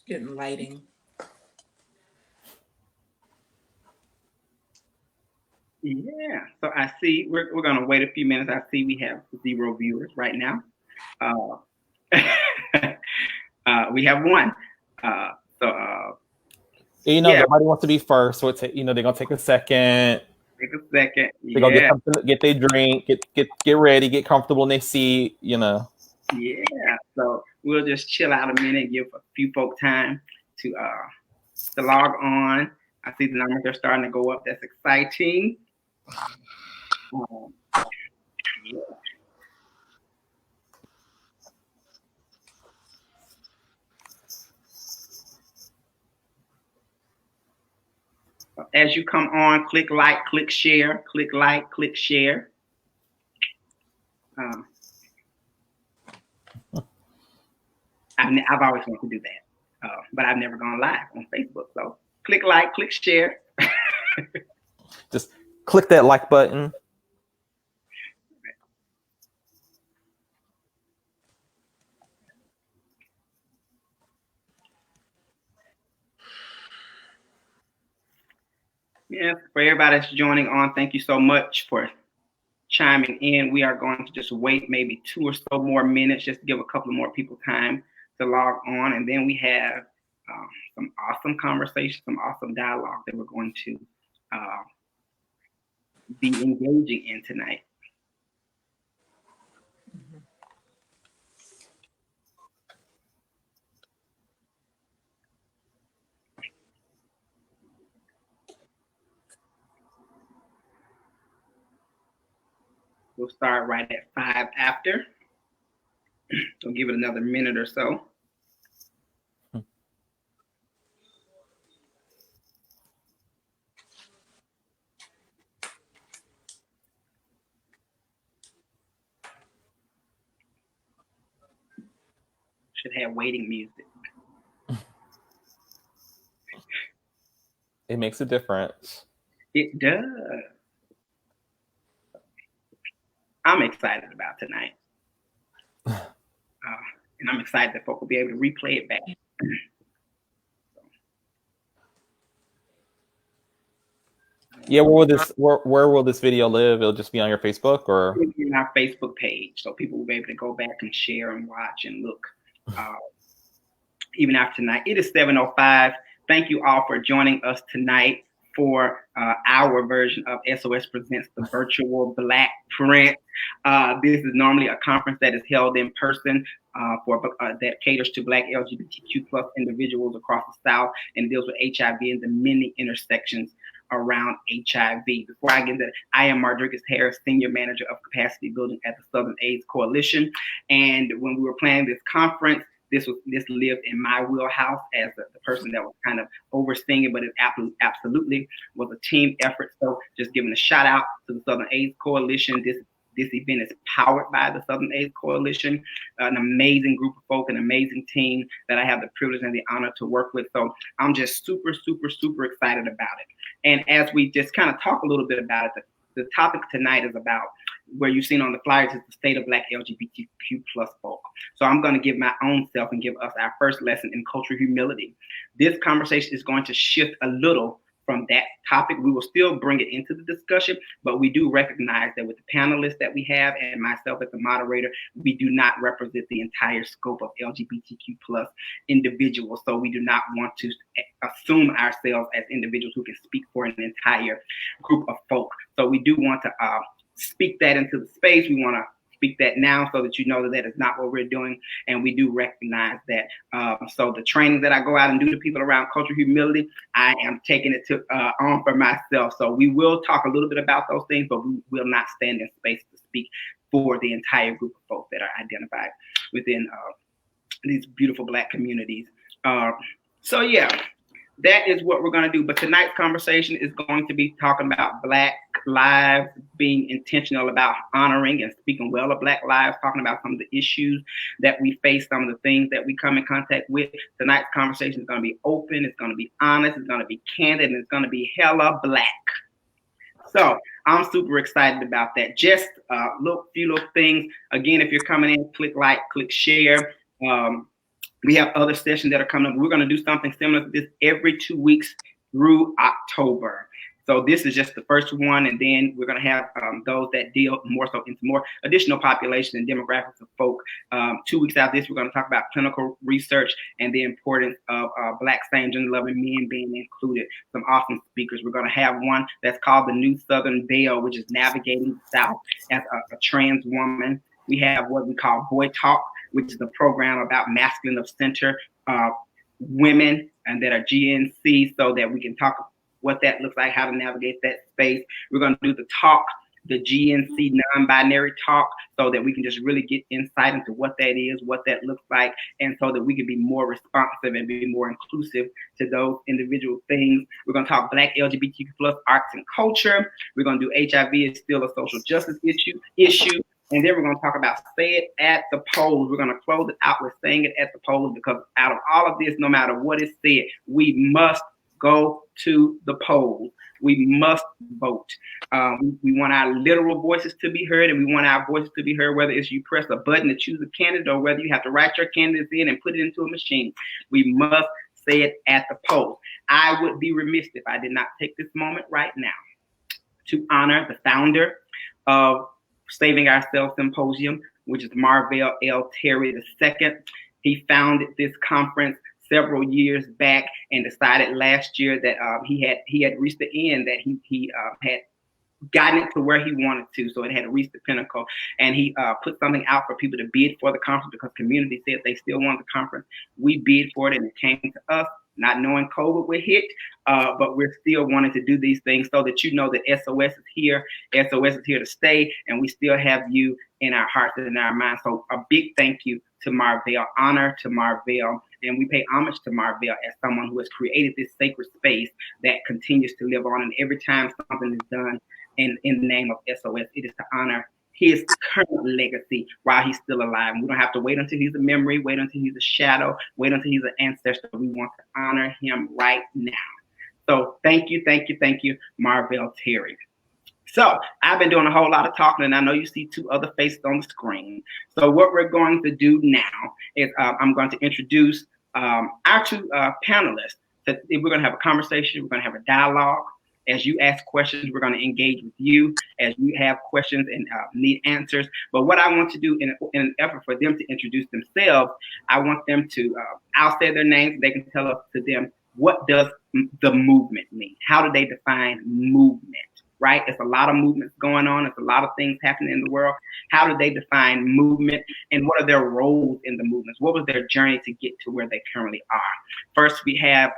Getting lighting. Yeah, so I see we're going to wait a few minutes. I see we have 0 viewers right now. We have 1. You know, nobody wants to be first, so it's, you know, they're gonna take a second. They're gonna get something, get their drink, get ready, get comfortable in their seat, you know. Yeah, so we'll just chill out a minute, give a few folk time to log on. I see the numbers are starting to go up. That's exciting. Yeah. As you come on, click like, click share, click like, click share. I've always wanted to do that, but I've never gone live on Facebook. So click like, click share. Just click that like button. Yeah, for everybody that's joining on, thank you so much for chiming in. We are going to just wait maybe 2 or so more minutes just to give a couple more people time to log on. And then we have some awesome conversation, some awesome dialogue that we're going to be engaging in tonight. We'll start right at 5 after. So give it another minute or so. Should have waiting music. It makes a difference. It does. I'm excited about tonight. And I'm excited that folk will be able to replay it back. Yeah, where will this video live? It'll just be on your Facebook, or it'll be on our Facebook page, so people will be able to go back and share and watch and look. Even after tonight, it is 7:05. Thank you all for joining us tonight for our version of SOS Presents the Virtual Black Print. This is normally a conference that is held in person that caters to Black LGBTQ plus individuals across the South and deals with HIV and the many intersections around HIV. Before I get into that, I am Rodriguez Harris, Senior Manager of Capacity Building at the Southern AIDS Coalition. And when we were planning this conference, this lived in my wheelhouse as the person that was kind of overseeing it, but it absolutely was a team effort. So just giving a shout out to the Southern AIDS Coalition. This event is powered by the Southern AIDS Coalition, an amazing group of folk, an amazing team that I have the privilege and the honor to work with. So I'm just super, super, super excited about it. And as we just kind of talk a little bit about it, the topic tonight is about, where you've seen on the flyers, is the state of Black LGBTQ plus folk. So I'm going to give my own self and give us our first lesson in cultural humility. This conversation is going to shift a little from that topic. We will still bring it into the discussion, but we do recognize that with the panelists that we have and myself as the moderator, we do not represent the entire scope of LGBTQ plus individuals. So we do not want to assume ourselves as individuals who can speak for an entire group of folk. So we do want to speak that into the space. We want to speak that now so that you know that is not what we're doing. And we do recognize that. So the training that I go out and do to people around cultural humility, I am taking it on for myself. So we will talk a little bit about those things, but we will not stand in space to speak for the entire group of folks that are identified within these beautiful Black communities. So yeah, that is what we're going to do. But tonight's conversation is going to be talking about Black lives, being intentional about honoring and speaking well of Black lives, talking about some of the issues that we face, some of the things that we come in contact with. Tonight's conversation is going to be open, it's going to be honest, it's going to be candid, and it's going to be hella Black. So I'm super excited about that. Just a few little things. Again, if you're coming in, click like, click share. We have other sessions that are coming up. We're going to do something similar to this every 2 weeks through October. So this is just the first one, and then we're going to have those that deal more so into more additional population and demographics of folk. 2 weeks after this, we're going to talk about clinical research and the importance of Black same-gender loving men being included. Some awesome speakers. We're going to have one that's called the New Southern Veil, which is navigating the South as a trans woman. We have what we call Boy Talk, which is a program about masculine of center women and that are GNC, so that we can talk what that looks like, how to navigate that space. We're going to do the talk, the GNC non-binary talk, so that we can just really get insight into what that is, what that looks like, and so that we can be more responsive and be more inclusive to those individual things. We're going to talk Black LGBTQ plus arts and culture. We're going to do HIV is still a social justice issue. And then we're going to talk about say it at the polls. We're going to close it out with saying it at the polls, because out of all of this, no matter what is said, we must go to the polls. We must vote. We want our literal voices to be heard, and we want our voices to be heard, whether it's you press a button to choose a candidate or whether you have to write your candidates in and put it into a machine. We must say it at the polls. I would be remiss if I did not take this moment right now to honor the founder of Saving Ourselves Symposium, which is Marvell L. Terry II. He founded this conference several years back and decided last year that he had reached the end, that he had gotten it to where he wanted to, so it had reached the pinnacle. And he put something out for people to bid for the conference, because community said they still want the conference. We bid for it, and it came to us, not knowing COVID would hit, but we're still wanting to do these things so that you know that SOS is here. SOS is here to stay, and we still have you in our hearts and in our minds. So a big thank you to Marvell, honor to Marvell, and we pay homage to Marvell as someone who has created this sacred space that continues to live on. And every time something is done in the name of SOS, it is to honor his current legacy while he's still alive. We don't have to wait until he's a memory, wait until he's a shadow, wait until he's an ancestor. We want to honor him right now. So thank you, Marvell Terry. So I've been doing a whole lot of talking, and I know you see two other faces on the screen. So what we're going to do now is I'm going to introduce our two panelists. We're going to have a conversation. We're going to have a dialogue. As you ask questions, we're going to engage with you as you have questions and need answers. But what I want to do in an effort for them to introduce themselves, I want them to, I'll say their names. They can tell us to them, what does the movement mean? How do they define movement? Right? It's a lot of movements going on. It's a lot of things happening in the world. How do they define movement, and what are their roles in the movements? What was their journey to get to where they currently are? First, we have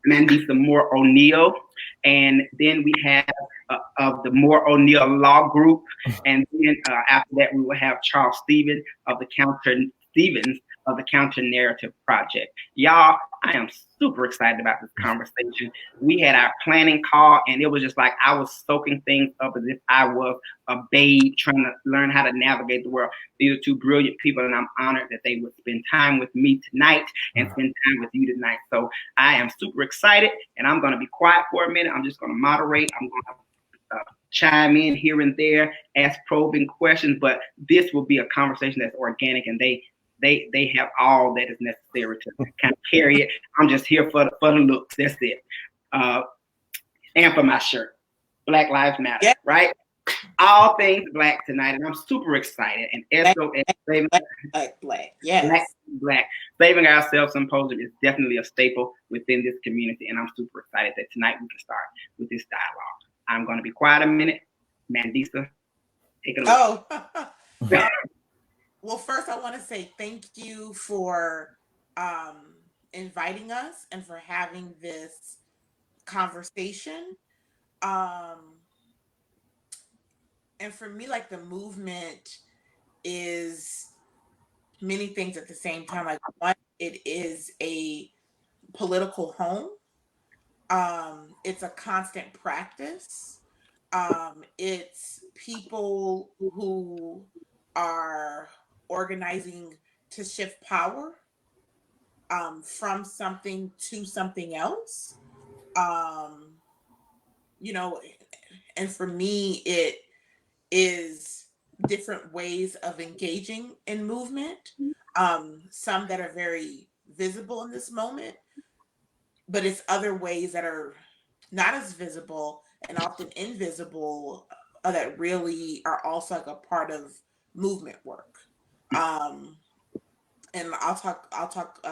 Mandisa Moore O'Neill, and then we have of the Moore O'Neill Law Group, and then after that we will have Charles Stevens of the Counter Narrative Project. Y'all, I am super excited about this conversation. We had our planning call, and it was just like I was soaking things up as if I was a babe trying to learn how to navigate the world. These are two brilliant people, and I'm honored that they would spend time with me tonight and spend time with you tonight. So I am super excited, and I'm going to be quiet for a minute. I'm just going to moderate. I'm going to chime in here and there, ask probing questions, but this will be a conversation that's organic, and they have all that is necessary to kind of carry it. I'm just here for the looks. That's it. And for my shirt, Black Lives Matter, right? All things Black tonight, and I'm super excited. And Black. Saving Ourselves Symposium is definitely a staple within this community, and I'm super excited that tonight we can start with this dialogue. I'm going to be quiet a minute. Mandisa, take it away. Oh. Well, first I want to say thank you for inviting us and for having this conversation. And for me, like, the movement is many things at the same time. Like, one, it is a political home. It's a constant practice. It's people who are organizing to shift power from something to something else. You know, And for me, it is different ways of engaging in movement. Some that are very visible in this moment, but it's other ways that are not as visible and often invisible, that really are also like a part of movement work. Um, and I'll talk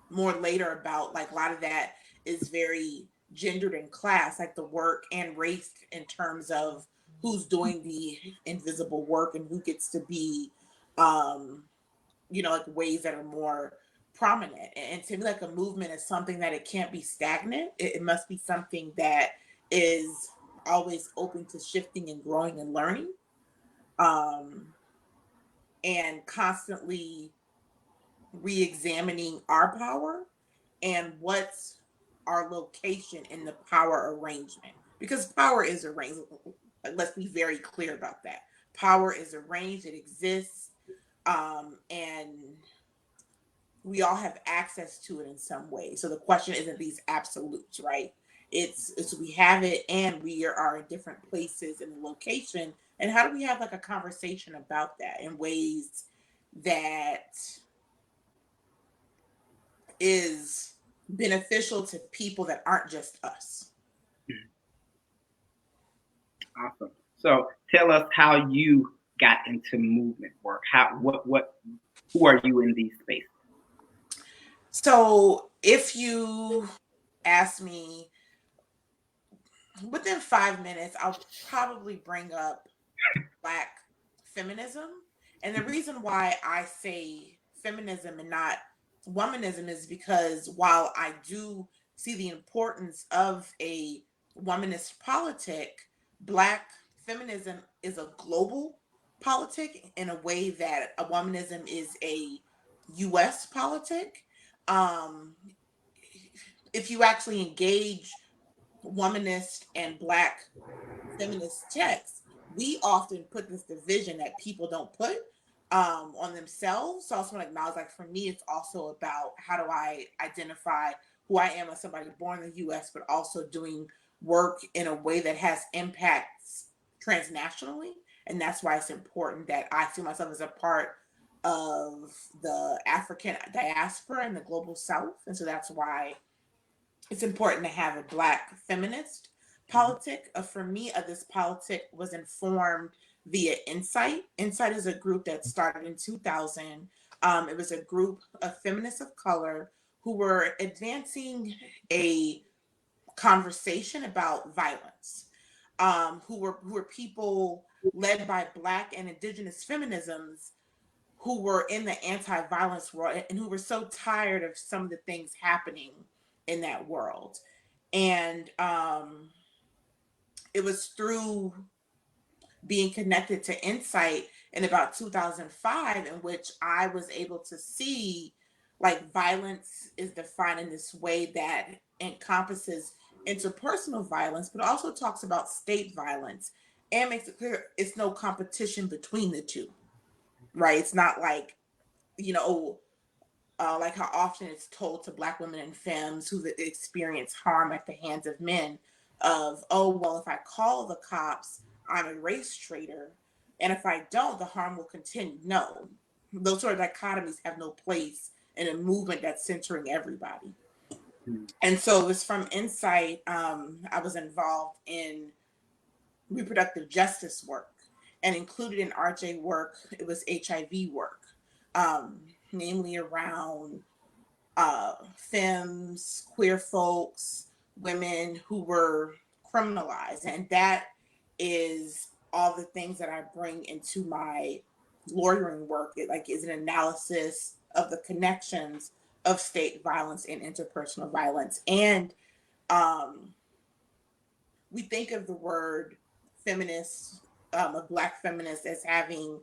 more later about like a lot of that is very gendered and class, like the work and race in terms of who's doing the invisible work and who gets to be, um, like ways that are more prominent. And to me, like a movement is something that it can't be stagnant. It must be something that is always open to shifting and growing and learning, um, and constantly re-examining our power and what's our location in the power arrangement, because power is arranged. Let's be very clear about that. Power is arranged, it exists, and we all have access to it in some way. So the question isn't these absolutes, right? It's we have it and we are in different places in the location. And how do we have like a conversation about that in ways that is beneficial to people that aren't just us? Awesome. So tell us how you got into movement work. Who are you in these spaces? So if you ask me within 5 minutes, I'll probably bring up Black feminism. And the reason why I say feminism and not womanism is because while I do see the importance of a womanist politic, Black feminism is a global politic in a way that a womanism is a US politic. Um, if you actually engage womanist and Black feminist texts, we often put this division that people don't put on themselves. So I also want to acknowledge, like for me, it's also about how do I identify who I am as somebody born in the U.S., but also doing work in a way that has impacts transnationally. And that's why it's important that I see myself as a part of the African diaspora and the global South. And so that's why it's important to have a Black feminist politic. For me, this politic was informed via Insight. Insight is a group that started in 2000. It was a group of feminists of color who were advancing a conversation about violence, who were people led by Black and Indigenous feminisms who were in the anti-violence world and who were so tired of some of the things happening in that world. And it was through being connected to Insight in about 2005 in which I was able to see like violence is defined in this way that encompasses interpersonal violence, but also talks about state violence and makes it clear it's no competition between the two, right? It's not like, like how often it's told to Black women and femmes who experience harm at the hands of men of, oh, well, if I call the cops, I'm a race traitor. And if I don't, the harm will continue. No, those sort of dichotomies have no place in a movement that's centering everybody. And so it was from Insight, I was involved in reproductive justice work, and included in RJ work, it was HIV work, namely around femmes, queer folks, women who were criminalized. And that is all the things that I bring into my lawyering work. It like is an analysis of the connections of state violence and interpersonal violence. And um, we think of the word feminist, a Black feminist, as having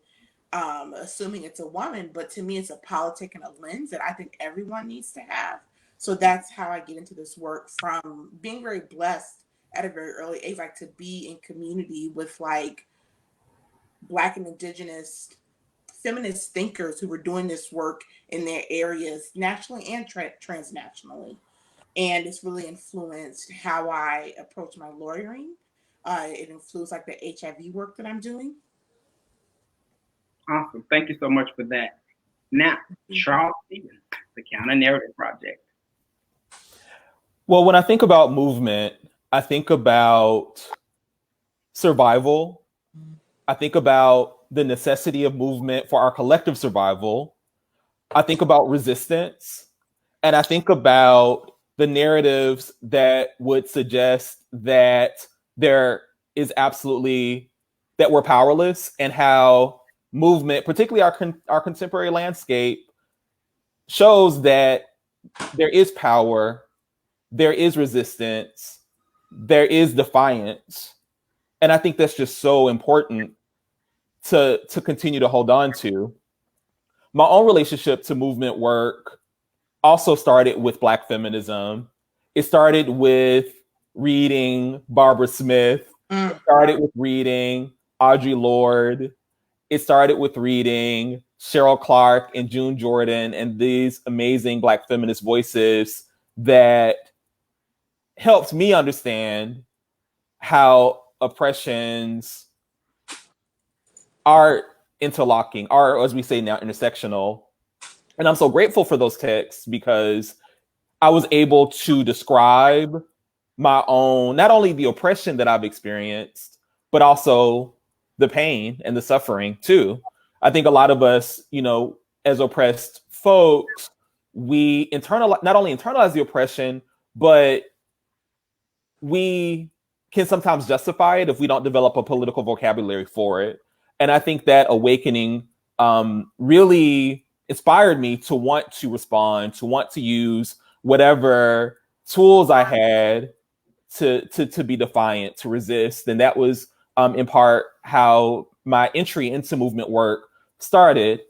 assuming it's a woman, but to me, it's a politic and a lens that I think everyone needs to have. So that's how I get into this work, from being very blessed at a very early age, like to be in community with like Black and Indigenous feminist thinkers who were doing this work in their areas nationally and transnationally. And it's really influenced how I approach my lawyering. It includes like the HIV work that I'm doing. Awesome. Thank you so much for that. Now, Charles Stevens, the Counter Narrative Project. Well, when I think about movement, I think about survival. I think about the necessity of movement for our collective survival. I think about resistance. And I think about the narratives that would suggest that there is absolutely, that we're powerless, and how movement, particularly our contemporary landscape, shows that there is power, there is resistance, there is defiance. And I think that's just so important to continue to hold on to. My own relationship to movement work also started with Black feminism. It started with reading Barbara Smith. It started with reading Audre Lorde. It started with reading Cheryl Clark and June Jordan and these amazing Black feminist voices that helped me understand how oppressions are interlocking, are, as we say now, intersectional. And I'm so grateful for those texts because I was able to describe my own, not only the oppression that I've experienced, but also the pain and the suffering too. I think a lot of us, you know, as oppressed folks, we not only internalize the oppression, but we can sometimes justify it if we don't develop a political vocabulary for it. And I think that awakening really inspired me to want to respond, to want to use whatever tools I had to be defiant, to resist. And that was in part how my entry into movement work started.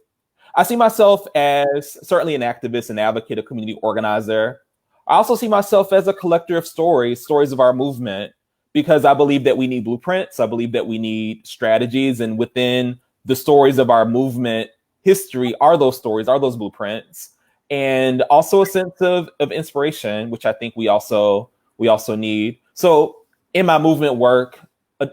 I see myself as certainly an activist, an advocate, a community organizer. I also see myself as a collector of stories of our movement, because I believe that we need blueprints. I believe that we need strategies. And within the stories of our movement history are those stories, are those blueprints. And also a sense of inspiration, which I think we also need. So in my movement work,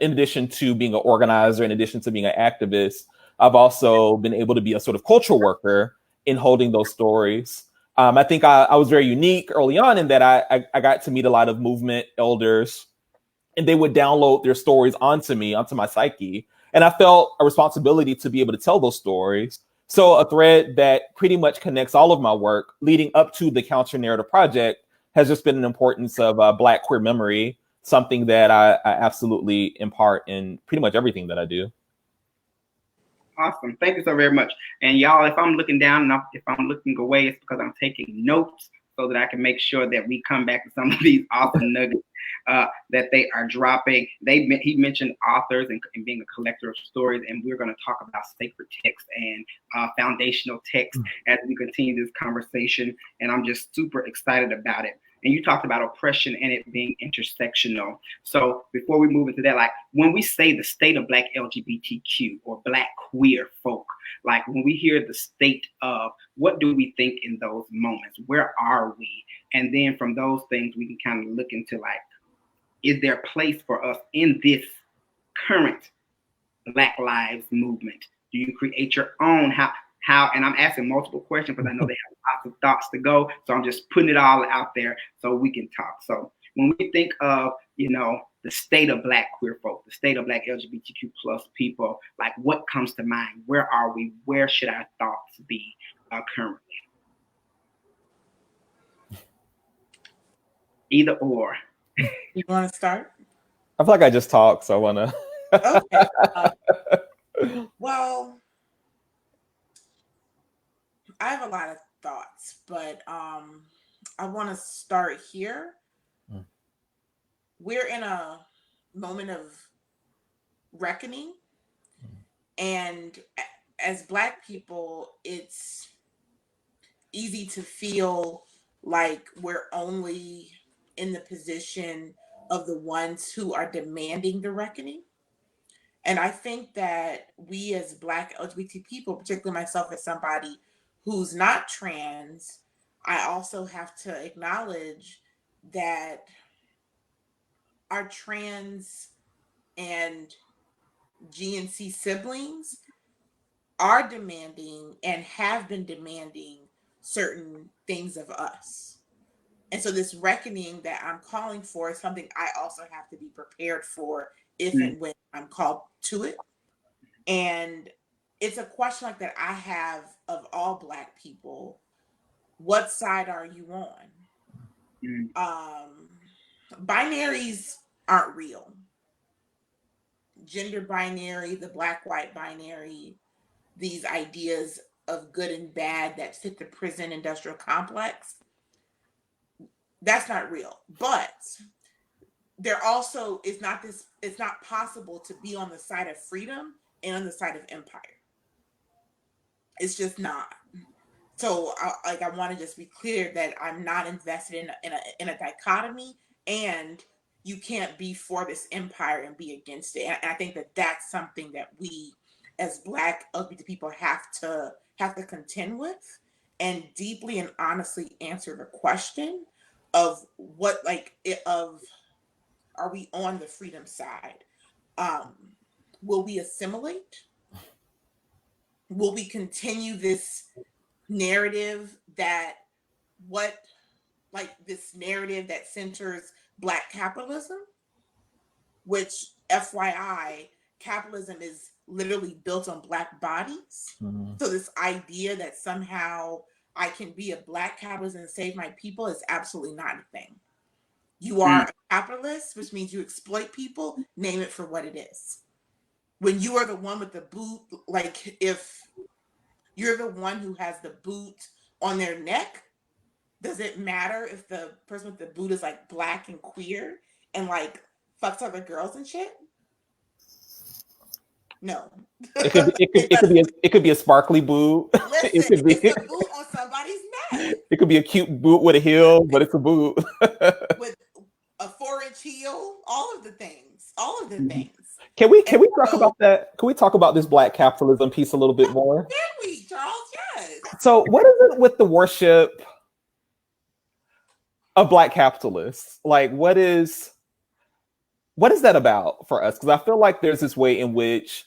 in addition to being an organizer, in addition to being an activist, I've also been able to be a sort of cultural worker in holding those stories. I think I was very unique early on in that I got to meet a lot of movement elders, and they would download their stories onto me, onto my psyche. And I felt a responsibility to be able to tell those stories. So a thread that pretty much connects all of my work leading up to the Counter Narrative Project has just been an importance of Black queer memory, something that I absolutely impart in pretty much everything that I do. Awesome. Thank you so very much. And y'all, if I'm looking down and if I'm looking away, it's because I'm taking notes so that I can make sure that we come back to some of these awesome nuggets that they are dropping. He mentioned authors and being a collector of stories, and we're going to talk about sacred text and foundational text as we continue this conversation. And I'm just super excited about it. And you talked about oppression and it being intersectional. So before we move into that, like when we say the state of Black LGBTQ or Black queer folk, like when we hear the state of, what do we think in those moments? Where are we? And then from those things, we can kind of look into like, is there a place for us in this current Black Lives movement? Do you create your own? How? And I'm asking multiple questions because I know they have lots of thoughts to go. So I'm just putting it all out there so we can talk. So when we think of, you know, the state of Black queer folk, the state of Black LGBTQ plus people, like what comes to mind? Where are we? Where should our thoughts be currently? Either or. You want to start? I feel like I just talked, so I want to. Okay. Well, I have a lot of thoughts, but I want to start here. We're in a moment of reckoning, and as Black people, it's easy to feel like we're only in the position of the ones who are demanding the reckoning. And I think that we as Black LGBT people, particularly myself as somebody who's not trans, I also have to acknowledge that our trans and G and C siblings are demanding and have been demanding certain things of us. And so this reckoning that I'm calling for is something I also have to be prepared for if and when I'm called to it. And it's a question like that I have of all Black people. What side are you on? Binaries aren't real. Gender binary, the Black-white binary, these ideas of good and bad that fit the prison industrial complex, that's not real. But there also is not this, it's not possible to be on the side of freedom and on the side of empire. It's just not. So I want to just be clear that I'm not invested in a dichotomy, and you can't be for this empire and be against it. And I think that that's something that we as Black LGBT people have to contend with, and deeply and honestly answer the question of what are we on the freedom side? Will we assimilate? Will we continue this narrative that this narrative that centers Black capitalism, which FYI, capitalism is literally built on Black bodies. Mm-hmm. So this idea that somehow I can be a Black capitalist and save my people is absolutely not a thing. You are a capitalist, which means you exploit people, name it for what it is. When you are the one with the boot, like if you're the one who has the boot on their neck, does it matter if the person with the boot is like Black and queer and like fucks other girls and shit? No. It could be a sparkly boot. Listen, it's a boot on somebody's neck. It could be a cute boot with a heel, but it's a boot. With a 4-inch heel, all of the things. Can we talk about that? Can we talk about this Black capitalism piece a little bit more? Can we, Charles? Yes. So what is it with the worship of Black capitalists? Like, what is that about for us? Because I feel like there's this way in which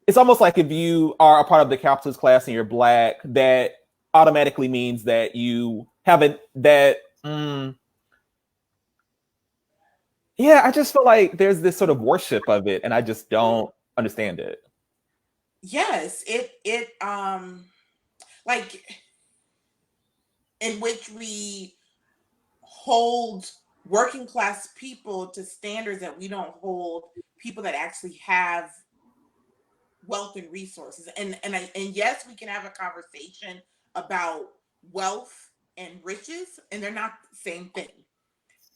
it's almost like if you are a part of the capitalist class and you're Black, that automatically means that you haven't yeah, I just feel like there's this sort of worship of it, and I just don't understand it. Yes, it like in which we hold working class people to standards that we don't hold people that actually have wealth and resources. And yes, we can have a conversation about wealth and riches, and they're not the same thing.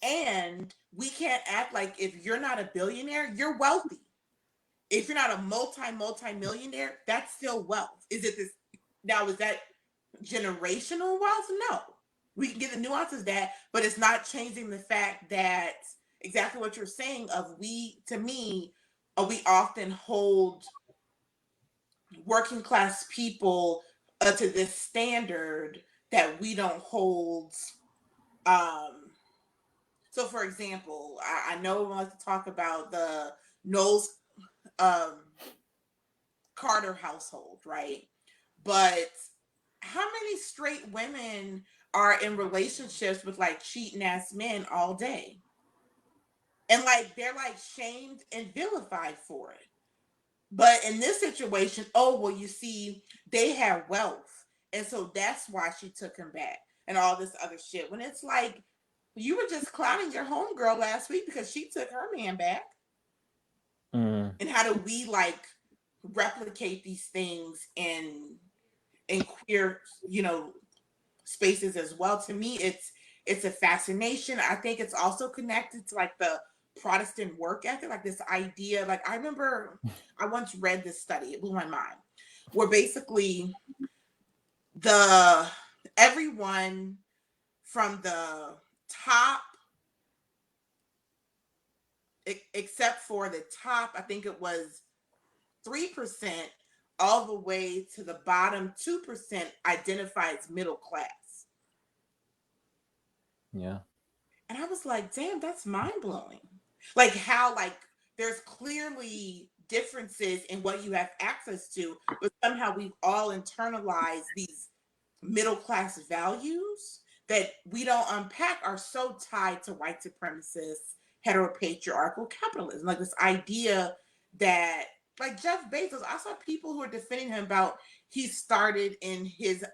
And we can't act like if you're not a billionaire, you're wealthy. If you're not a multi-millionaire, that's still wealth. Is that generational wealth? No. We can get the nuances of that, but it's not changing the fact that exactly what you're saying we often hold working class people to this standard that we don't hold. So for example, I know we want to talk about the Knowles Carter household, right? But how many straight women are in relationships with like cheating ass men all day? And like they're like shamed and vilified for it. But in this situation, oh, well, you see, they have wealth. And so that's why she took him back and all this other shit. When it's like, you were just clowning your homegirl last week because she took her man back. And how do we like replicate these things in queer, spaces as well? To me, it's a fascination. I think it's also connected to like the Protestant work ethic, like this idea. Like I remember I once read this study, it blew my mind, where basically everyone from the top, except for the top, I think it was 3%, all the way to the bottom 2% identify as middle class. Yeah. And I was was like, damn, that's mind-blowing. Like how like there's clearly differences in what you have access to, but somehow we've all internalized these middle class values that we don't unpack are so tied to white supremacist heteropatriarchal capitalism. Like this idea that like Jeff Bezos, I saw people who are defending him about he started in his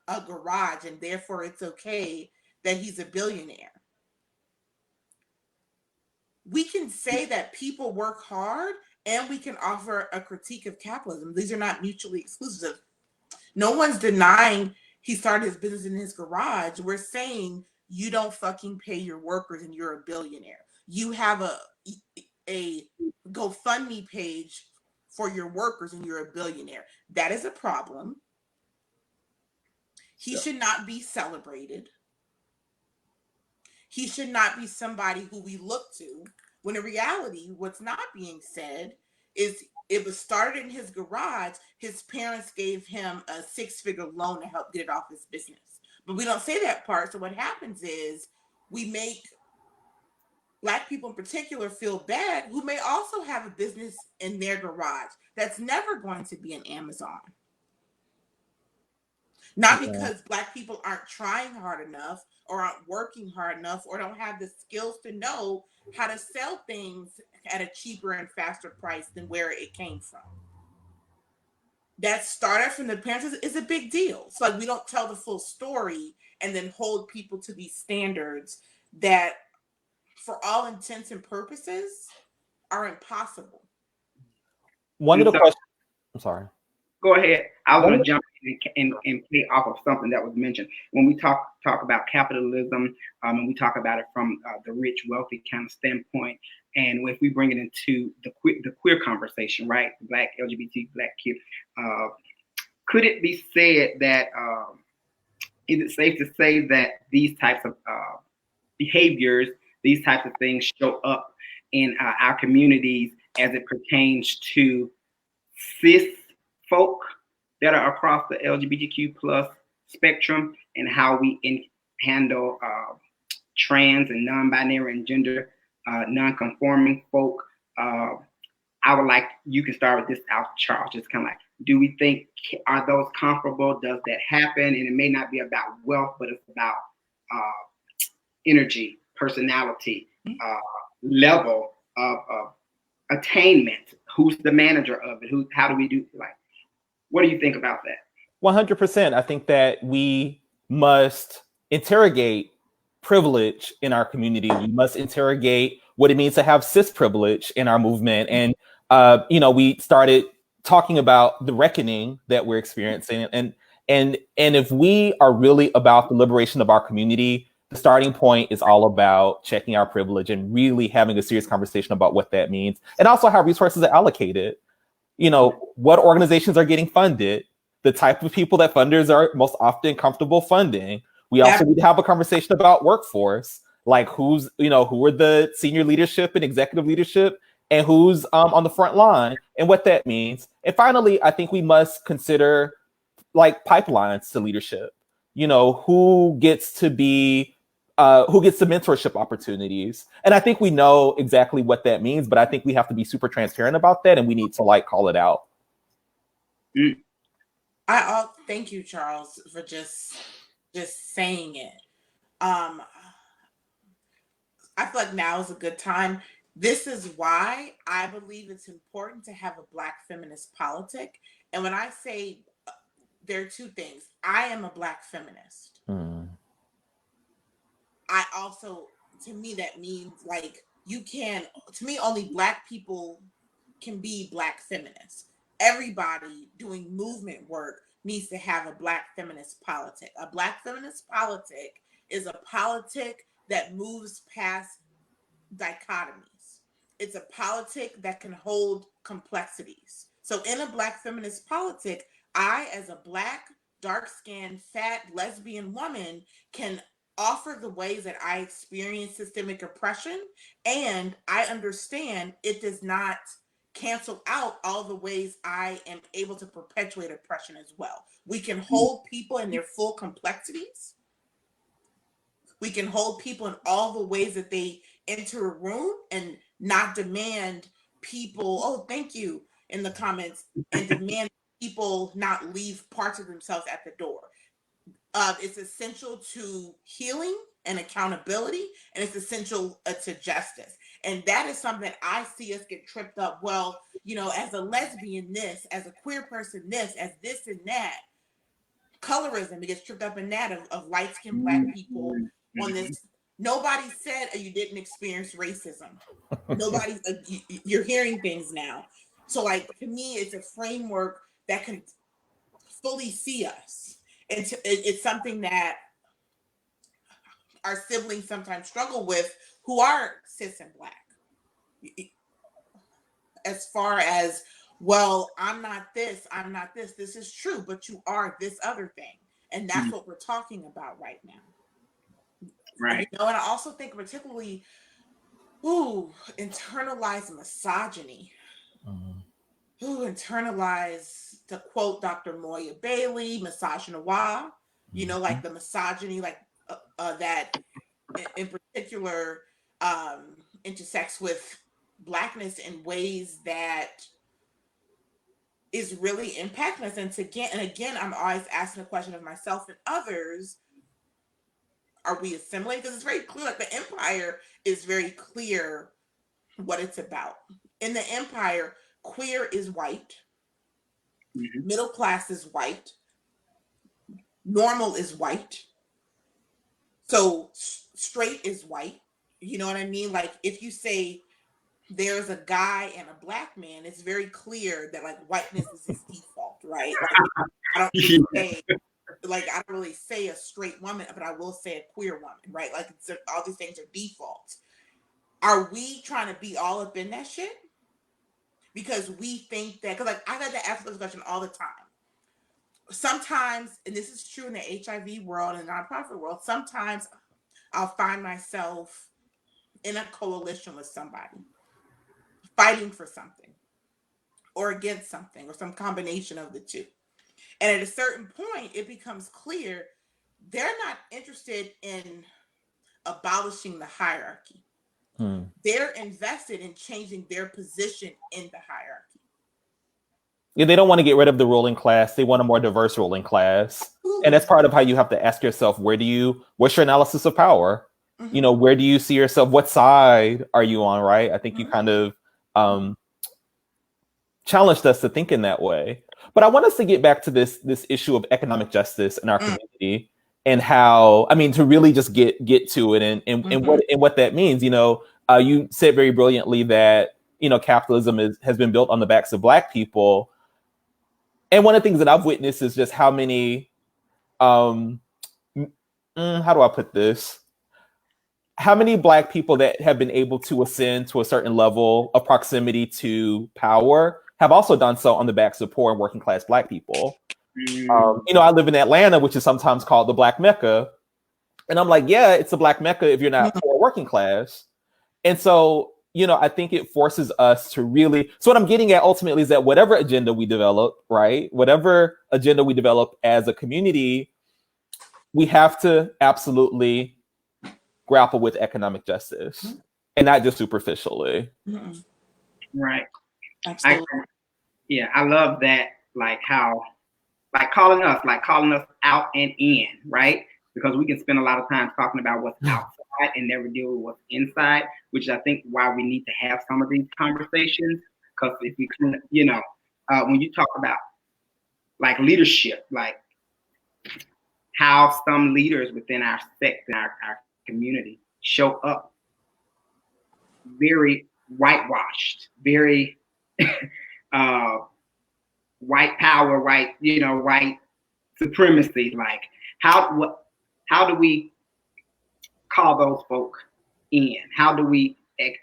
a garage and therefore it's okay that he's a billionaire. We can say that people work hard and we can offer a critique of capitalism. These are not mutually exclusive. No one's denying he started his business in his garage. We're saying you don't fucking pay your workers and you're a billionaire. You have a GoFundMe page for your workers and you're a billionaire. That is a problem. He should not be celebrated. He should not be somebody who we look to, when in reality, what's not being said is it was started in his garage. His parents gave him a 6-figure loan to help get it off his business. But we don't say that part. So what happens is we make Black people in particular feel bad who may also have a business in their garage that's never going to be an Amazon. Not because Black people aren't trying hard enough or aren't working hard enough or don't have the skills to know how to sell things at a cheaper and faster price than where it came from. That startup from the parents is a big deal. So like we don't tell the full story and then hold people to these standards that for all intents and purposes are impossible. One of the questions, I'm sorry. Go ahead. I was going to jump in and play off of something that was mentioned. When we talk about capitalism, and we talk about it from the rich, wealthy kind of standpoint, and if we bring it into the queer conversation, right, the Black LGBT, Black Q, could it be said that, is it safe to say that these types of behaviors, these types of things show up in our communities as it pertains to cis folk that are across the LGBTQ plus spectrum, and how we handle trans and non-binary and gender non-conforming folk? I would like, you can start with this out, Charles, just kind of like, do we think, are those comparable? Does that happen? And it may not be about wealth, but it's about energy, personality, level of attainment. Who's the manager of it? How do we do, like, what do you think about that? 100%. I think that we must interrogate privilege in our community. We must interrogate what it means to have cis privilege in our movement. And, we started talking about the reckoning that we're experiencing. And if we are really about the liberation of our community, the starting point is all about checking our privilege and really having a serious conversation about what that means. And also how resources are allocated. What organizations are getting funded, the type of people that funders are most often comfortable funding. We also need to have a conversation about workforce, like who are the senior leadership and executive leadership, and who's on the front line, and what that means. And finally, I think we must consider like pipelines to leadership. Who gets the mentorship opportunities. And I think we know exactly what that means, but I think we have to be super transparent about that, and we need to like call it out. Thank you, Charles, for just saying it. I feel like now is a good time. This is why I believe it's important to have a Black feminist politic. And when I say there are two things, I am a Black feminist. I also, to me, that means like to me, only Black people can be Black feminists. Everybody doing movement work needs to have a Black feminist politic. A Black feminist politic is a politic that moves past dichotomies. It's a politic that can hold complexities. So in a Black feminist politic, I, as a Black, dark-skinned, fat, lesbian woman, can offer the ways that I experience systemic oppression, and I understand it does not cancel out all the ways I am able to perpetuate oppression as well. We can hold people in their full complexities We can hold people in all the ways that they enter a room and not demand people, oh, thank you, in the comments, and demand people not leave parts of themselves at the door. It's essential to healing and accountability, and it's essential to justice. And that is something I see us get tripped up. Well, you know, as a lesbian, this, as a queer person, this, as this and that. Colorism, it gets tripped up in that of light-skinned Black people on this. Nobody said you didn't experience racism. Nobody, you're hearing things now. So, like, to me, it's a framework that can fully see us. And it's something that our siblings sometimes struggle with who are cis and Black. As far as, well, I'm not this, this is true, but you are this other thing. And that's what we're talking about right now. Right. You know, and I also think particularly, internalized misogyny. Internalized, to quote Dr. Moya Bailey, misogynoir, you know, like the misogyny, like that in particular intersects with Blackness in ways that is really impacting us. And again, I'm always asking the question of myself and others, are we assimilating? Because it's very clear, like the empire is very clear what it's about. In the empire, queer is white, middle class is white, normal is white, so straight is white. You know what I mean? Like, if you say there's a guy and a Black man, it's very clear that, like, whiteness is his default, right? Like, I don't really say a straight woman, but I will say a queer woman, right? Like, all these things are defaults. Are we trying to be all up in that shit? Because we think that, because, like, I got to ask this question all the time. Sometimes, and this is true in the HIV world and nonprofit world, sometimes I'll find myself in a coalition with somebody, fighting for something or against something or some combination of the two. And at a certain point, it becomes clear they're not interested in abolishing the hierarchy. They're invested in changing their position in the hierarchy. Yeah, they don't want to get rid of the ruling class. They want a more diverse ruling class. And that's part of how you have to ask yourself, what's your analysis of power? You know, where do you see yourself? What side are you on, right? I think you kind of challenged us to think in that way. But I want us to get back to this issue of economic justice in our community and how, I mean, to really just get to it and what that means. You know, you said very brilliantly that, you know, capitalism has been built on the backs of Black people. And one of the things that I've witnessed is just how many, how do I put this? How many Black people that have been able to ascend to a certain level of proximity to power have also done so on the backs of poor and working class Black people. You know, I live in Atlanta, which is sometimes called the Black Mecca. And I'm like, yeah, it's a Black Mecca if you're not poor or working class. And so, you know, I think it forces us to really, so what I'm getting at ultimately is that whatever agenda we develop, right? Whatever agenda we develop as a community, we have to absolutely grapple with economic justice and not just superficially. Right. Absolutely. I love that, like how, like calling us out and in, right? Because we can spend a lot of time talking about what's outside and never deal with what's inside, which I think why we need to have some of these conversations. Because if we can, you know, when you talk about like leadership, like how some leaders within our sect and our community show up very whitewashed, very white power, white supremacy. Like how do we call those folk in? How do we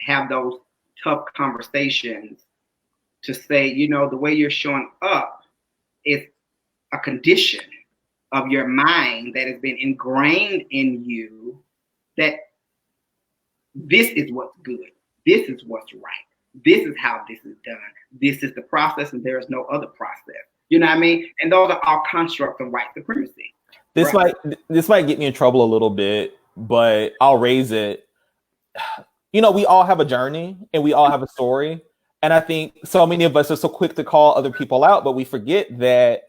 have those tough conversations to say, you know, the way you're showing up is a condition of your mind that has been ingrained in you, that this is what's good, this is what's right, this is how this is done, this is the process, and there is no other process. You know what I mean? And those are all constructs of white supremacy. This might get me in trouble a little bit, but I'll raise it. You know, we all have a journey and we all have a story. And I think so many of us are so quick to call other people out, but we forget that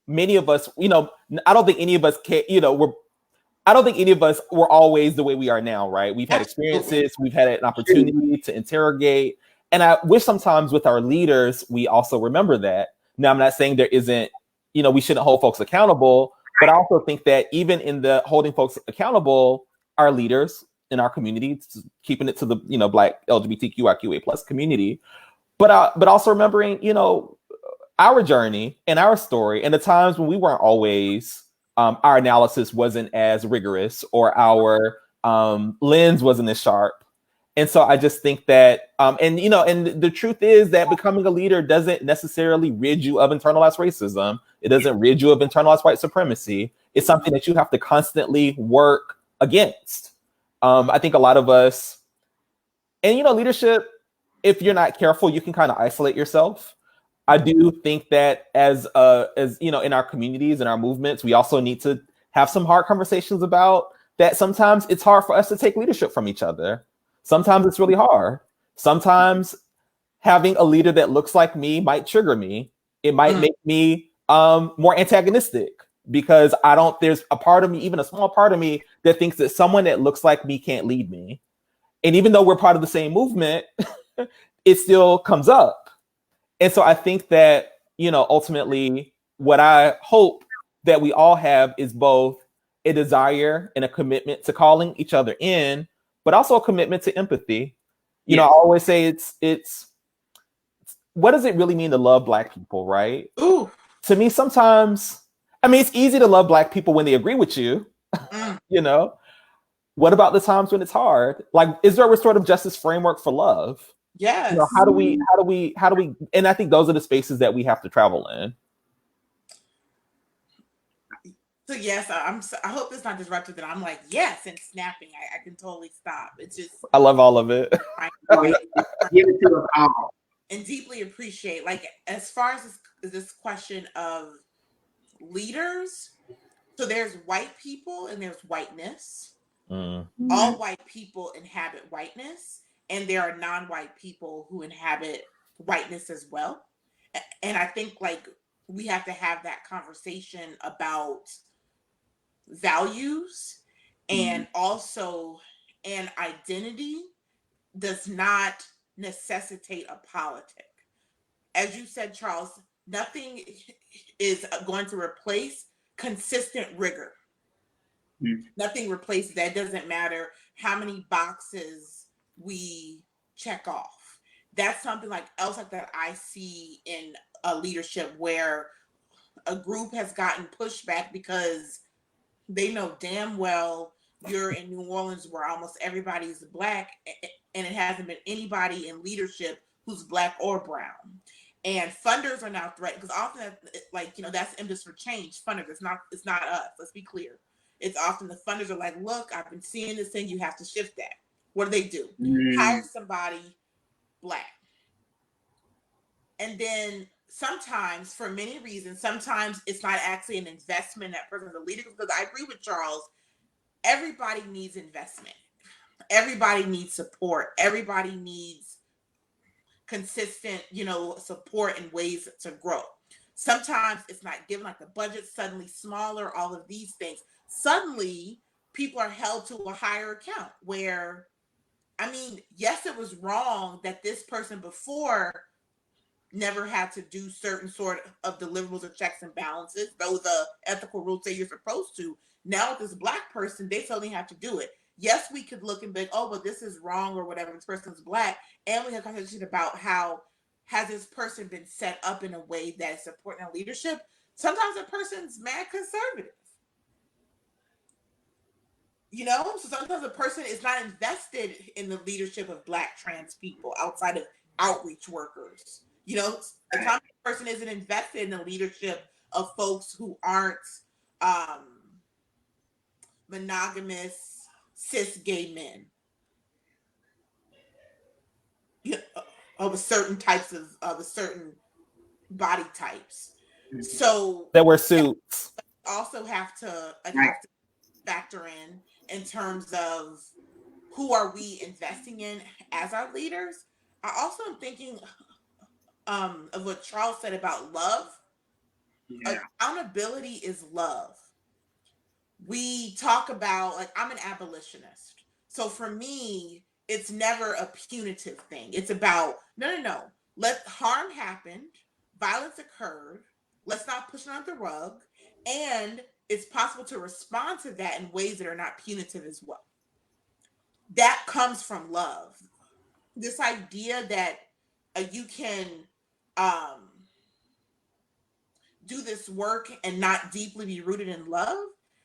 many of us, you know, I don't think any of us can, you know, I don't think any of us were always the way we are now, right? We've had experiences, we've had an opportunity to interrogate. And I wish sometimes with our leaders, we also remember that. Now, I'm not saying there isn't, you know, we shouldn't hold folks accountable, but I also think that even in the holding folks accountable, our leaders in our community, keeping it to the, you know, Black LGBTQIQA plus community, but also remembering, you know, our journey and our story and the times when we weren't always, our analysis wasn't as rigorous or our lens wasn't as sharp. And so I just think that, and you know, and the truth is that becoming a leader doesn't necessarily rid you of internalized racism. It doesn't rid you of internalized white supremacy. It's something that you have to constantly work against. I think a lot of us, and you know, leadership, if you're not careful, you can kind of isolate yourself. I do think that as you know, in our communities and our movements, we also need to have some hard conversations about that. Sometimes it's hard for us to take leadership from each other. Sometimes it's really hard. Sometimes having a leader that looks like me might trigger me. It might make me more antagonistic because there's a part of me, even a small part of me, that thinks that someone that looks like me can't lead me. And even though we're part of the same movement, it still comes up. And so I think that, you know, ultimately what I hope that we all have is both a desire and a commitment to calling each other in, but also a commitment to empathy. You know, I always say it's what does it really mean to love Black people, right? Ooh. To me, sometimes, I mean, it's easy to love Black people when they agree with you, you know? What about the times when it's hard? Like, is there a restorative justice framework for love? Yes. You know, how do we, and I think those are the spaces that we have to travel in. So yes, I hope it's not disruptive that I'm like, yes, and snapping. I can totally stop. It's just, I love all of it. Give it to us all. And deeply appreciate, like, as far as this question of leaders, so there's white people and there's whiteness. All white people inhabit whiteness, and there are non-white people who inhabit whiteness as well. And I think, like, we have to have that conversation about values and also an identity does not necessitate a politic. As you said, Charles, nothing is going to replace consistent rigor. Nothing replaces that. It doesn't matter how many boxes we check off. That's something else like that I see in a leadership where a group has gotten pushback because they know damn well you're in New Orleans where almost everybody's Black, and it hasn't been anybody in leadership who's Black or brown. And funders are now threatened because often, that's impetus for change. Funders, it's not us. Let's be clear. It's often the funders are like, look, I've been seeing this thing. You have to shift that. What do? Hire somebody Black. And then sometimes, for many reasons, sometimes it's not actually an investment in that person, the leader, because I agree with Charles. Everybody needs investment. Everybody needs support. Everybody needs consistent, support and ways to grow. Sometimes it's not given, like the budget's suddenly smaller, all of these things. Suddenly, people are held to a higher account where, yes, it was wrong that this person before never had to do certain sort of deliverables or checks and balances. Those are ethical rules that you're supposed to. Now with this Black person, they suddenly have to do it. Yes, we could look and be like, oh, but this is wrong or whatever. This person's Black. And we have a conversation about how has this person been set up in a way that is supporting their leadership. Sometimes a person's mad conservative. So sometimes a person is not invested in the leadership of Black trans people outside of outreach workers. A time a person isn't invested in the leadership of folks who aren't monogamous cis gay men of a certain types of a certain body types. So that wear suits. Also have to factor in in terms of who are we investing in as our leaders. I also am thinking of what Charles said about love. Yeah. Accountability is love. We talk about, like, I'm an abolitionist. So for me, it's never a punitive thing. It's about, no. Let harm happened, violence occurred. Let's not push it under the rug. And it's possible to respond to that in ways that are not punitive as well. That comes from love. This idea that you can um, do this work and not deeply be rooted in love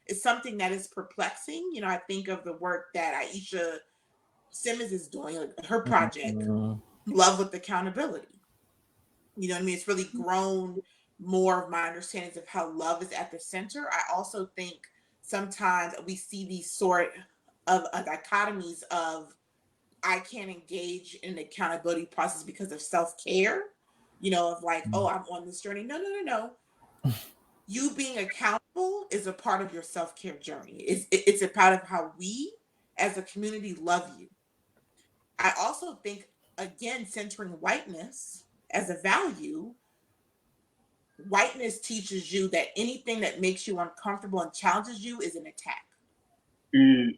is something that is perplexing. You know, I think of the work that Aisha Simmons is doing, like her project, Mhm. Love with Accountability. You know what I mean? It's really grown more of my understandings of how love is at the center. I also think sometimes we see these sort of dichotomies of I can't engage in the accountability process because of self-care, you know, of like, oh, I'm on this journey. No. You being accountable is a part of your self-care journey. It's a part of how we as a community love you. I also think, again, centering whiteness as a value, whiteness teaches you that anything that makes you uncomfortable and challenges you is an attack. Mm.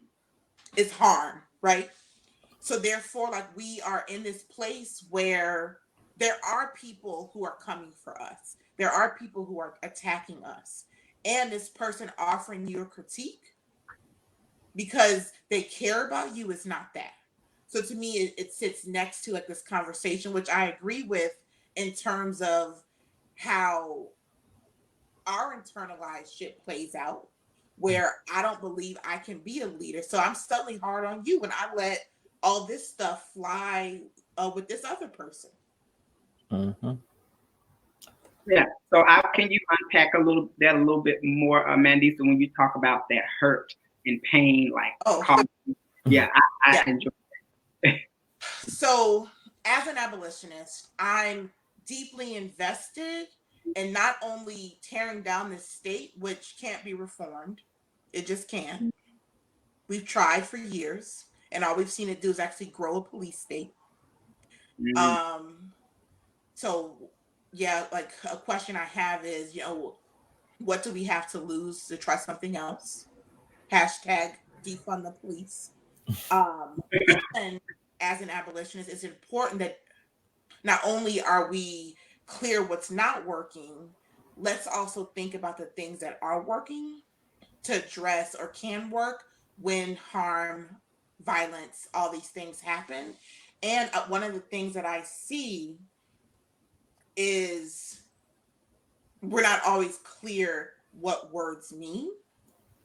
It's harm, right? So therefore, like, we are in this place where there are people who are coming for us. There are people who are attacking us. And this person offering you a critique because they care about you is not that. So to me, it sits next to like this conversation, which I agree with in terms of how our internalized shit plays out, where I don't believe I can be a leader. So I'm suddenly hard on you when I let all this stuff fly with this other person. Mhm. Yeah. So can you unpack a little bit more, Mandisa, when you talk about that hurt and pain, like Oh, yeah, I yeah. enjoy. So as an abolitionist, I'm deeply invested in not only tearing down this state, which can't be reformed, it just can't. We've tried for years, and all we've seen it do is actually grow a police state. Mm. Um, so yeah, like a question I have is, you know, what do we have to lose to try something else? Hashtag defund the police. And as an abolitionist, it's important that not only are we clear what's not working, let's also think about the things that are working to address or can work when harm, violence, all these things happen. And one of the things that I see is we're not always clear what words mean.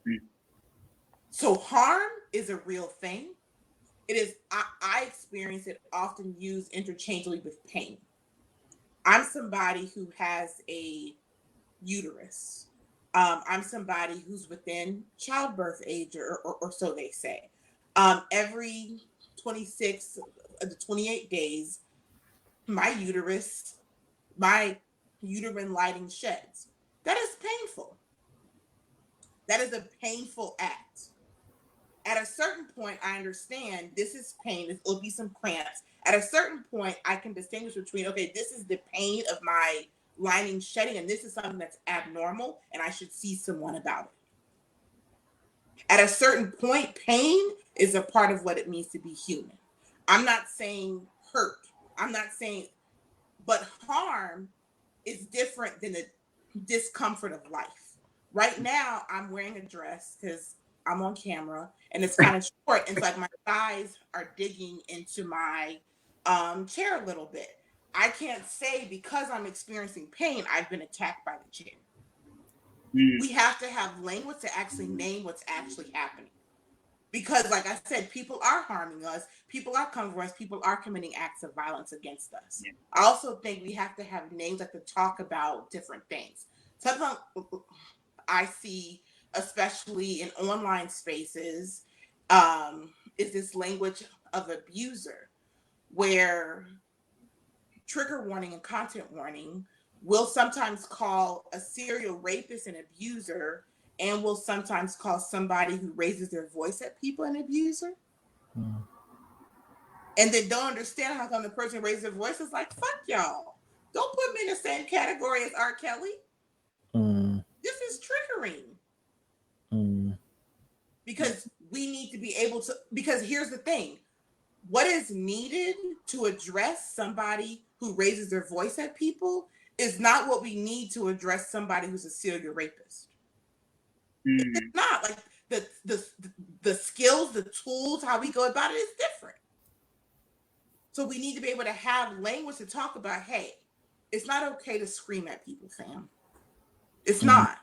Mm. So harm is a real thing. It is, I experience it often used interchangeably with pain. I'm somebody who has a uterus. I'm somebody who's within childbirth age, or so they say. Every 26 to 28 days, my uterine lining sheds. That is painful. That is a painful act. At a certain point, I understand this is pain. It'll be some cramps. At a certain point, I can distinguish between, okay, this is the pain of my lining shedding, and this is something that's abnormal, and I should see someone about it. At a certain point, pain is a part of what it means to be human. I'm not saying hurt. I'm not saying, but harm is different than the discomfort of life. Right now, I'm wearing a dress because I'm on camera and it's kind of short. And it's like my thighs are digging into my chair a little bit. I can't say because I'm experiencing pain, I've been attacked by the chair. Mm. We have to have language to actually name what's actually happening. Because, like I said, people are harming us, people are coming for us, people are committing acts of violence against us. Yeah. I also think we have to have names that to talk about different things. Something I see, especially in online spaces, is this language of abuser, where trigger warning and content warning will sometimes call a serial rapist and abuser and will sometimes call somebody who raises their voice at people an abuser. And they don't understand how come the person who raises their voice is like, fuck y'all. Don't put me in the same category as R. Kelly. This is triggering. Because we need to be able to, because here's the thing. What is needed to address somebody who raises their voice at people is not what we need to address somebody who's a serial rapist. It's not. Like the skills, the tools, how we go about it is different. So we need to be able to have language to talk about, hey, it's not okay to scream at people, fam. It's not.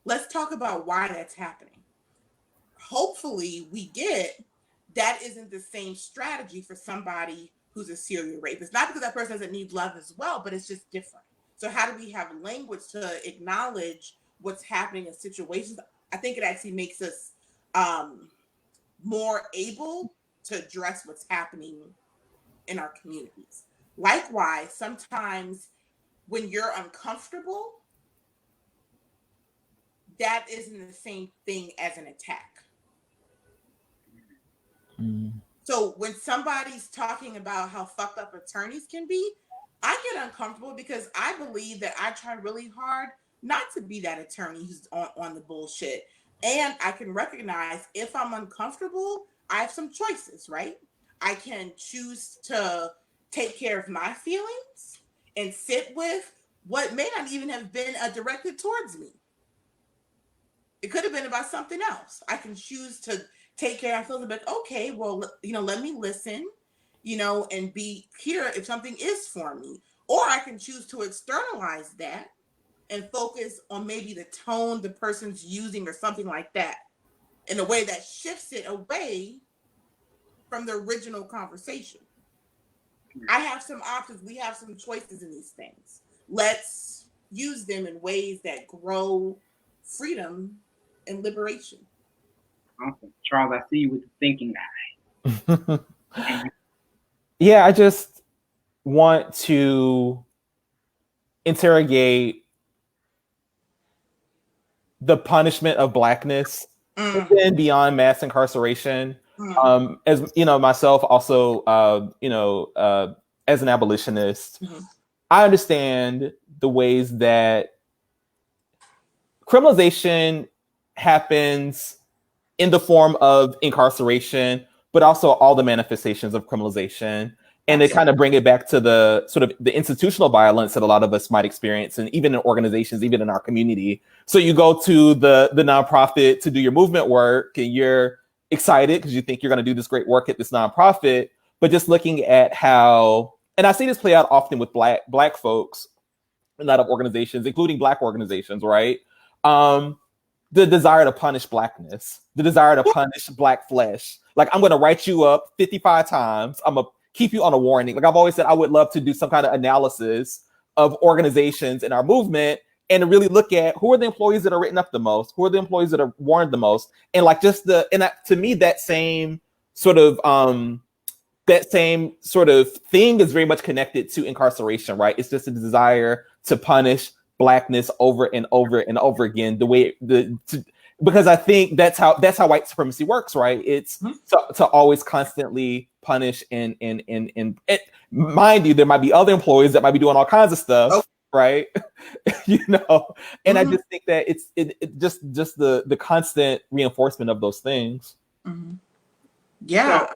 Let's talk about why that's happening. Hopefully we get that isn't the same strategy for somebody who's a serial rapist. Not because that person doesn't need love as well, but it's just different. So how do we have language to acknowledge what's happening in situations? I think it actually makes us more able to address what's happening in our communities. Likewise, sometimes when you're uncomfortable, that isn't the same thing as an attack. So when somebody's talking about how fucked up attorneys can be, I get uncomfortable because I believe that I try really hard not to be that attorney who's on the bullshit. And I can recognize if I'm uncomfortable, I have some choices, right? I can choose to take care of my feelings and sit with what may not even have been directed towards me. It could have been about something else. I can choose to take care of myself, but okay, well, let me listen, and be here if something is for me. Or I can choose to externalize that and focus on maybe the tone the person's using or something like that in a way that shifts it away from the original conversation. I have some options. We have some choices in these things. Let's use them in ways that grow freedom and liberation. Awesome. Charles, I see you with the thinking guy. Yeah, I just want to interrogate the punishment of Blackness, even beyond mass incarceration. As you know, myself also, as an abolitionist, I understand the ways that criminalization happens in the form of incarceration, but also all the manifestations of criminalization. And they kind of bring it back to the sort of the institutional violence that a lot of us might experience, and even in organizations, even in our community. So you go to the nonprofit to do your movement work, and you're excited because you think you're going to do this great work at this nonprofit. But just looking at how, and I see this play out often with black folks in a lot of organizations, including Black organizations, right? The desire to punish Blackness, the desire to punish Black flesh. Like, I'm going to write you up 55 times. I'm going to keep you on a warning. Like I've always said, I would love to do some kind of analysis of organizations in our movement and really look at who are the employees that are written up the most, who are the employees that are warned the most. And like just to me, that same sort of thing is very much connected to incarceration, right? It's just a desire to punish Blackness over and over and over again, because I think that's how white supremacy works, right? It's to always constantly punish and mind you, there might be other employees that might be doing all kinds of stuff, right? And I just think that it's just the constant reinforcement of those things. Yeah.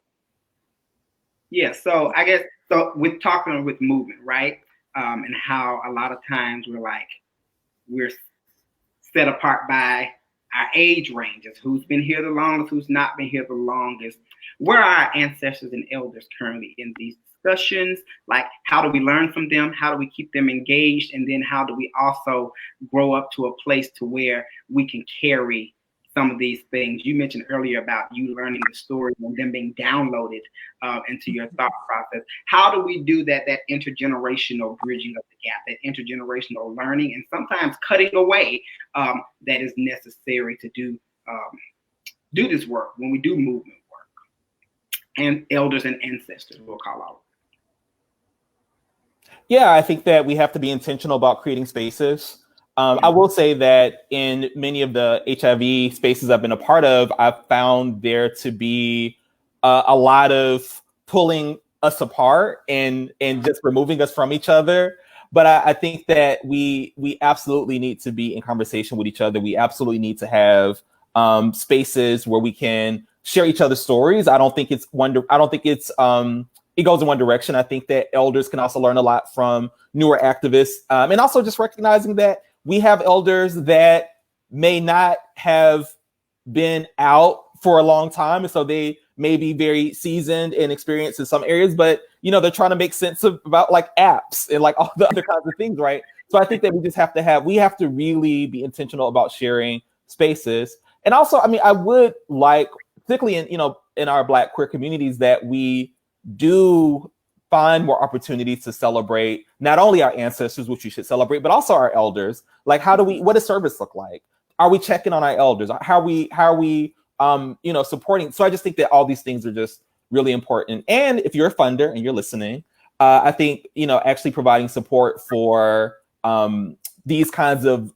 So I guess with talking with movement, right? And how a lot of times we're set apart by our age ranges, who's been here the longest, who's not been here the longest. Where are our ancestors and elders currently in these discussions? Like, how do we learn from them? How do we keep them engaged? And then how do we also grow up to a place to where we can carry some of these things? You mentioned earlier about you learning the stories and them being downloaded into your thought process. How do we do that intergenerational bridging of the gap, that intergenerational learning, and sometimes cutting away that is necessary to do this work when we do movement work? And elders and ancestors, we'll call out. Yeah, I think that we have to be intentional about creating spaces I will say that in many of the HIV spaces I've been a part of, I've found there to be a lot of pulling us apart and just removing us from each other. But I think that we absolutely need to be in conversation with each other. We absolutely need to have spaces where we can share each other's stories. I don't think it's it goes in one direction. I think that elders can also learn a lot from newer activists, and also just recognizing that we have elders that may not have been out for a long time, and so they may be very seasoned and experienced in some areas, but they're trying to make sense about like apps and like all the other kinds of things, right? So I think that we have to really be intentional about sharing spaces. And also, I mean, I would like, particularly in our Black queer communities, that we do find more opportunities to celebrate not only our ancestors, which we should celebrate, but also our elders. Like, what does service look like? Are we checking on our elders? How are we supporting? So I just think that all these things are just really important. And if you're a funder and you're listening, I think, actually providing support for these kinds of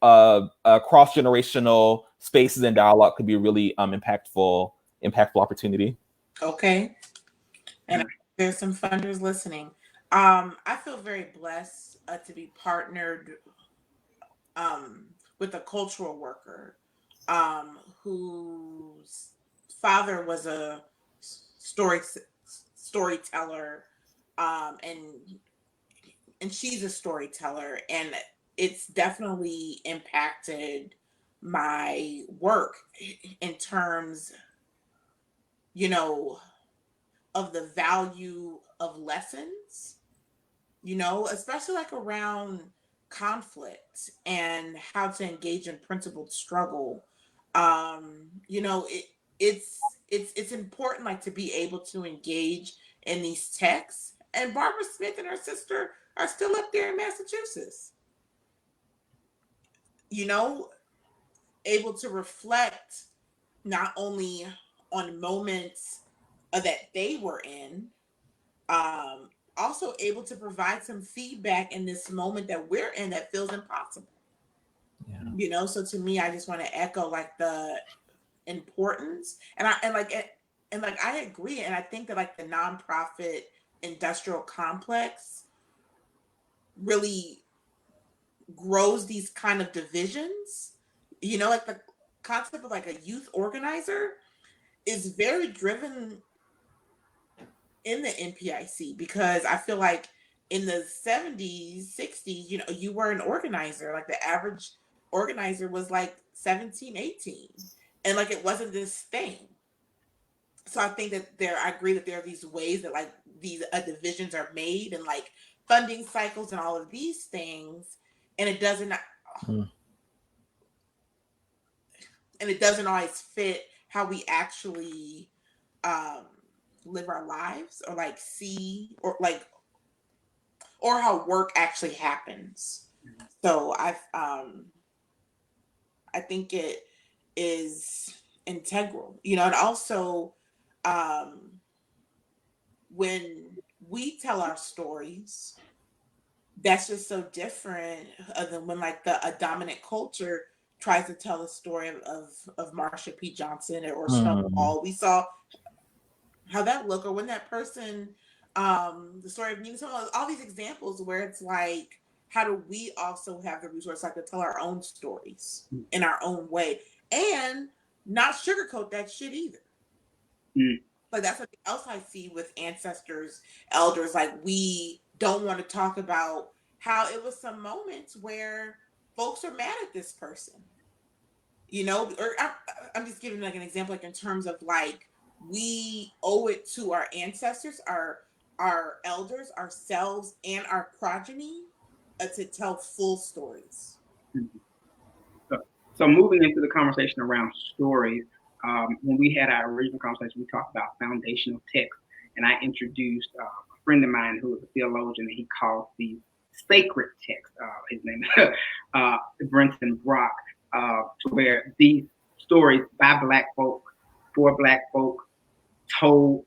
cross-generational spaces and dialogue could be a really impactful opportunity. Okay. And there's some funders listening. I feel very blessed to be partnered with a cultural worker whose father was a storyteller, and she's a storyteller, and it's definitely impacted my work in terms, of the value of lessons, especially like around conflict and how to engage in principled struggle. It's important, like, to be able to engage in these texts. And Barbara Smith and her sister are still up there in Massachusetts, able to reflect not only on moments that they were in, also able to provide some feedback in this moment that we're in that feels impossible. Yeah. So to me, I just want to echo like the importance, and I agree, and I think that like the nonprofit industrial complex really grows these kind of divisions. Like the concept of like a youth organizer is very driven in the NPIC, because I feel like in the 70s, 60s, you were an organizer. Like the average organizer was like 17, 18. And like it wasn't this thing. So I think that I agree that there are these ways that like these divisions are made, and like funding cycles and all of these things. And it doesn't always fit how we actually live our lives, or like see, or how work actually happens. So I think it is integral, and also when we tell our stories, that's just so different than when like a dominant culture tries to tell a story of Marsha P. Johnson or Stonewall. We saw how that looked, or when that person, the story of Nina Stonewall, all these examples where it's like, how do we also have the resource like to tell our own stories in our own way and not sugarcoat that shit either? Like that's something else I see with ancestors, elders. Like we don't want to talk about how it was some moments where folks are mad at this person, or I'm just giving like an example, like in terms of like, we owe it to our ancestors, our elders, ourselves, and our progeny to tell full stories. So moving into the conversation around stories, when we had our original conversation, we talked about foundational texts, and I introduced a friend of mine who is a theologian, and he calls these sacred texts. His name is Brenton Brock, to where these stories by Black folk, for Black folk, told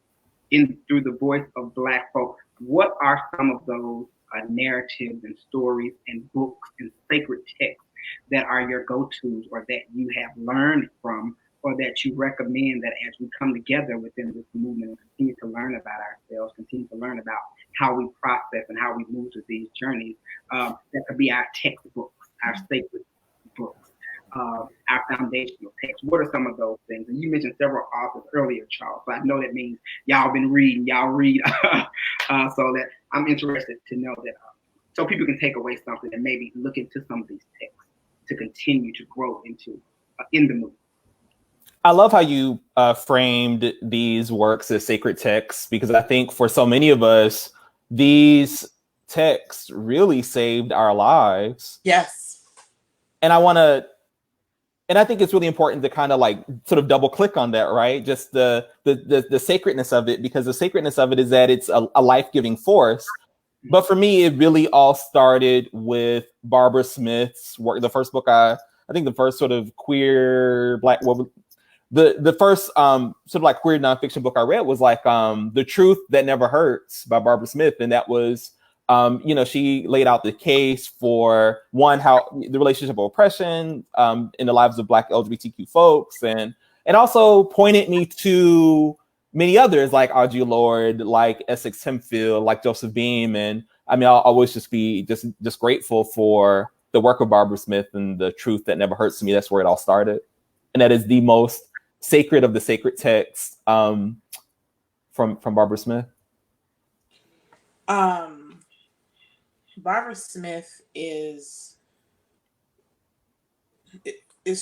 through the voice of Black folk. What are some of those narratives and stories and books and sacred texts that are your go-tos, or that you have learned from, or that you recommend that as we come together within this movement and continue to learn about ourselves, continue to learn about how we process and how we move through these journeys, that could be our textbooks, our sacred books, our foundational texts. What are some of those things? And you mentioned several authors earlier, Charles, so I know that means y'all been reading, y'all read, so that I'm interested to know that, so people can take away something and maybe look into some of these texts to continue to grow into in the movement. I love how you framed these works as sacred texts, because I think for so many of us, these texts really saved our lives. Yes. And I think it's really important to kind of like sort of double click on that, right? Just the sacredness of it, because the sacredness of it is that it's a life-giving force. But for me, it really all started with Barbara Smith's work. The first book I think the first sort of queer Black, the first sort of like queer nonfiction book I read was like The Truth That Never Hurts by Barbara Smith. And that was, she laid out the case for one, how the relationship of oppression in the lives of Black LGBTQ folks. And also pointed me to many others like Audre Lorde, like Essex Hemphill, like Joseph Beam. And I mean, I'll always just be just grateful for the work of Barbara Smith and The Truth That Never Hurts Me. That's where it all started. And that is the most sacred of the sacred texts from Barbara Smith. Barbara Smith is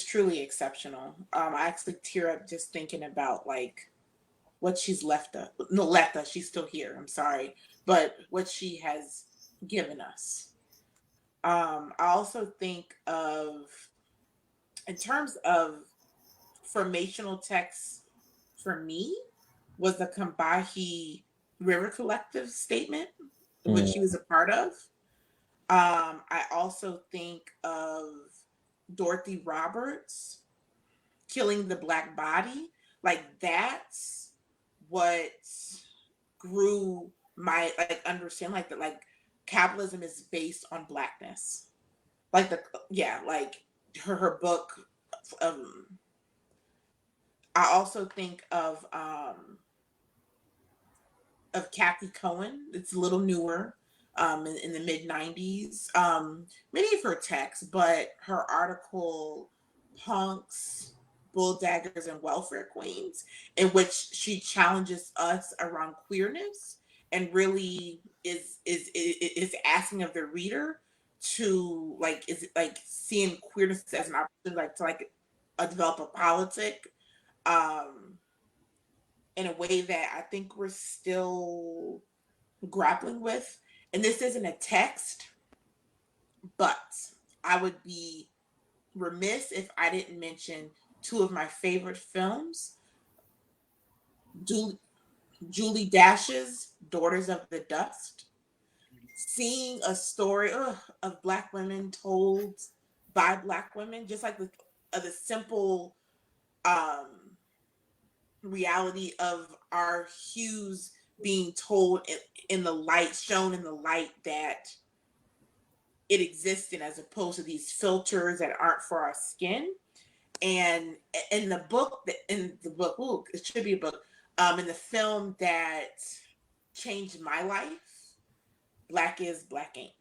truly exceptional. I actually tear up just thinking about like what she's left us. She's still here. I'm sorry, but what she has given us. I also think of, in terms of formational texts for me, was the Combahee River Collective statement, which she was a part of. I also think of Dorothy Roberts, Killing the Black Body. Like that's what grew my understand that capitalism is based on Blackness. Like her book. I also think of Kathy Cohen. It's a little newer, in the mid 90s. Many of her texts, but her article, Punks, Bull Daggers, and Welfare Queens, in which she challenges us around queerness and really is asking of the reader to seeing queerness as an opportunity to develop a politic in a way that I think we're still grappling with. And this isn't a text, but I would be remiss if I didn't mention two of my favorite films. Julie Dash's Daughters of the Dust. Seeing a story of Black women told by Black women, just like the simple reality of our hues being told in the light, shown in the light that it exists in, as opposed to these filters that aren't for our skin. And in the book, it should be a book, in the film that changed my life, Black Is, Black Ain't.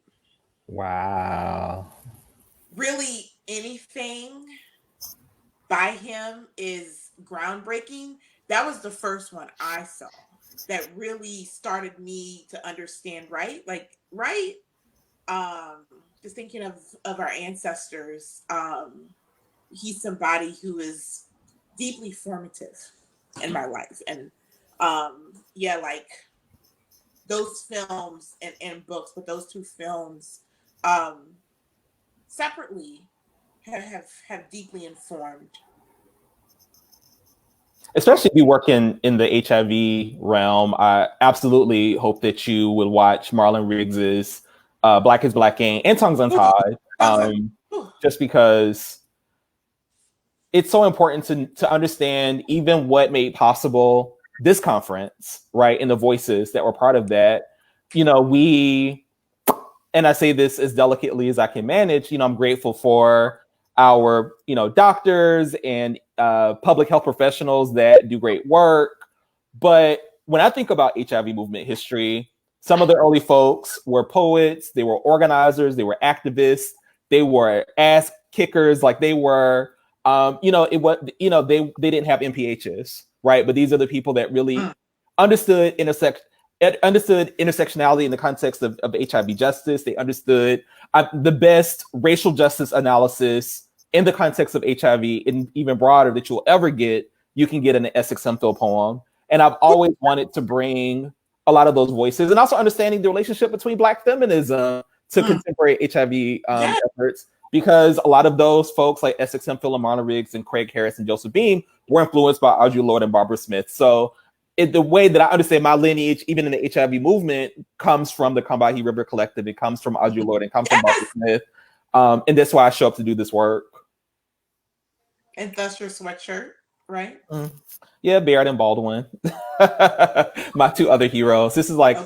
Wow. Really, anything by him is groundbreaking. That was the first one I saw that really started me to understand, just thinking of our ancestors. He's somebody who is deeply formative in my life. And those films and books, but those two films separately have deeply informed. Especially if you work in the HIV realm, I absolutely hope that you would watch Marlon Riggs's Black Is, Black Ain't and Tongues Untied, just because it's so important to understand even what made possible this conference, right? And the voices that were part of that. You know, we and I say this as delicately as I can manage, I'm grateful for our, doctors and public health professionals that do great work. But when I think about HIV movement history, some of the early folks were poets, they were organizers, they were activists, they were ass kickers, like they were, it was, they didn't have MPHs, right? But these are the people that really understood intersectionality in the context of HIV justice. They understood the best racial justice analysis in the context of HIV, and even broader, that you'll ever get. You can get in an Essex Hemphill poem. And I've always wanted to bring a lot of those voices, and also understanding the relationship between Black feminism to contemporary HIV efforts, because a lot of those folks like Essex Hemphill and Marna Riggs and Craig Harris and Joseph Beam were influenced by Audre Lorde and Barbara Smith. So the way that I understand my lineage, even in the HIV movement, comes from the Combahee River Collective. It comes from Audre Lorde and comes from Barbara Smith. And that's why I show up to do this work. And thus your sweatshirt, right? Yeah, Barrett and Baldwin. My two other heroes. This is like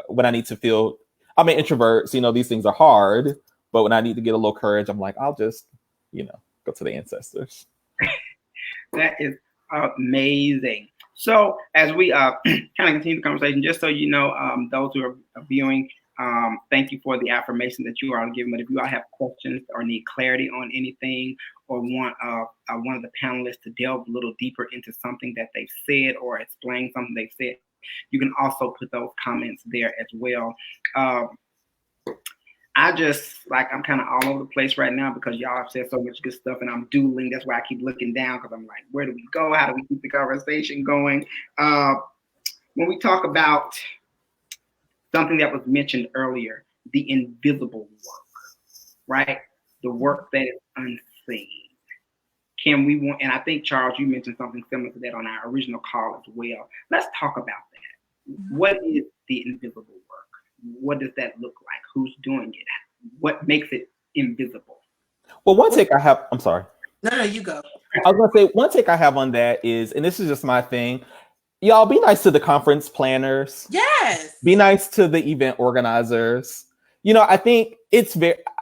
when I need to feel, I'm an introvert, so these things are hard, but when I need to get a little courage, I'm like, I'll just, go to the ancestors. That is amazing. So as we kind of continue the conversation, just so you know, those who are viewing, thank you for the affirmation that you are giving. But if you all have questions or need clarity on anything, or want one of the panelists to delve a little deeper into something that they've said or explain something they've said, you can also put those comments there as well. I'm kind of all over the place right now because y'all have said so much good stuff, and I'm doodling. That's why I keep looking down, because I'm like, where do we go? How do we keep the conversation going? When we talk about something that was mentioned earlier, the invisible work, right? The work that is unseen. And I think, Charles, you mentioned something similar to that on our original call as well. Let's talk about that. What is the invisible work? What does that look like? Who's doing it? What makes it invisible? Well, one take I have, I'm sorry. No, you go. I was going to say, one take I have on that is, and this is just my thing, y'all be nice to the conference planners. Yes. Be nice to the event organizers. I think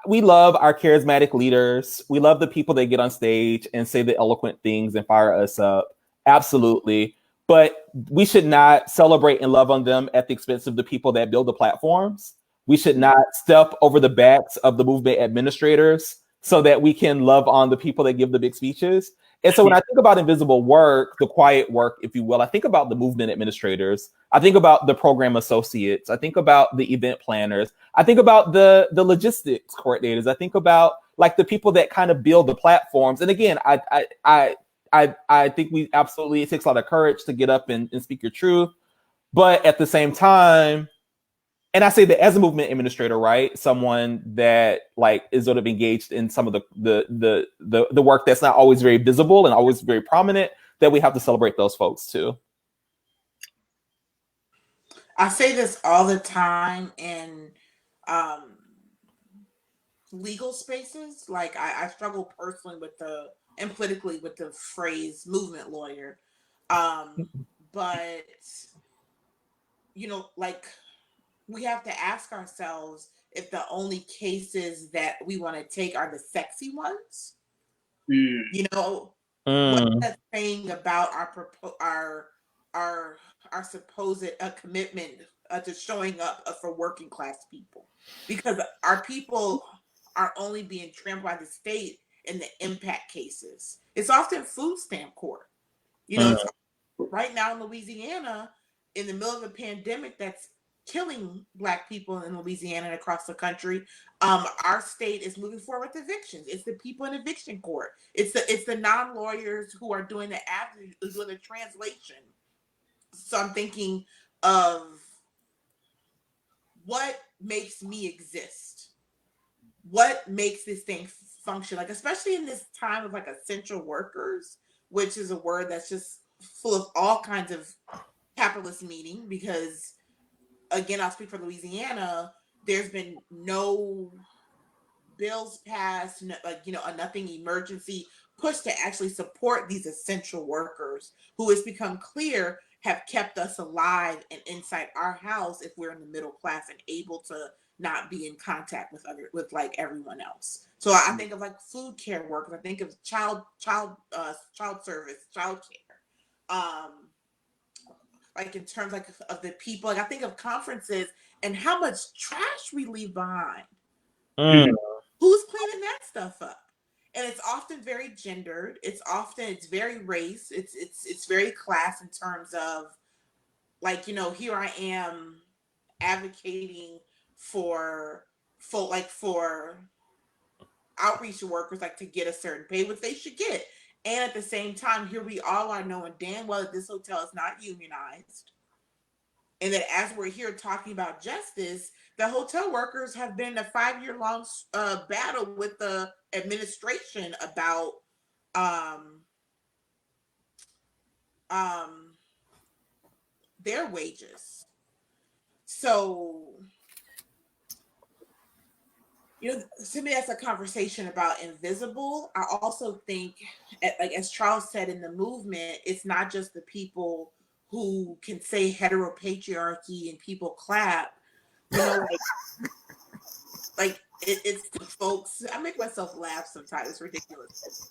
we love our charismatic leaders. We love the people that get on stage and say the eloquent things and fire us up. Absolutely. But we should not celebrate and love on them at the expense of the people that build the platforms. We should not step over the backs of the movement administrators so that we can love on the people that give the big speeches. And so when I think about invisible work, the quiet work, if you will, I think about the movement administrators. I think about the program associates. I think about the event planners. I think about the logistics coordinators. I think about like the people that kind of build the platforms. And again, I think it takes a lot of courage to get up and speak your truth. But at the same time, and I say that as a movement administrator, right? Someone that like is sort of engaged in some of the work that's not always very visible and always very prominent, that we have to celebrate those folks too. I say this all the time in legal spaces. Like I struggle personally and politically with the phrase movement lawyer. But like, we have to ask ourselves if the only cases that we want to take are the sexy ones. What that's saying about our supposed commitment to showing up for working class people, because our people are only being trampled by the state in the impact cases. It's often food stamp court. Right now in Louisiana, in the middle of a pandemic that's killing Black people in Louisiana and across the country, our state is moving forward with evictions. It's the people in eviction court. It's the non-lawyers who are doing the translation. So I'm thinking of what makes me exist. What makes this thing function? Like, especially in this time of like essential workers, which is a word that's just full of all kinds of capitalist meaning, because again, I'll speak for Louisiana. There's been no bills passed, a nothing emergency push to actually support these essential workers who, it's become clear, have kept us alive and inside our house if we're in the middle class and able to not be in contact with like everyone else. So I think of like food care workers. I think of child service, child care. Like in terms like of the people, like I think of conferences and how much trash we leave behind. Who's cleaning that stuff up? And it's often very gendered. It's very race. It's very class in terms of like, here I am advocating for outreach workers like to get a certain pay, which they should get. And at the same time, here we all are knowing damn well that this hotel is not unionized. And that as we're here talking about justice, the hotel workers have been a 5-year-long battle with the administration about their wages. So, to me, that's a conversation about invisible. I also think, like as Charles said in the movement, it's not just the people who can say heteropatriarchy and people clap. It's the folks. I make myself laugh sometimes. It's ridiculous.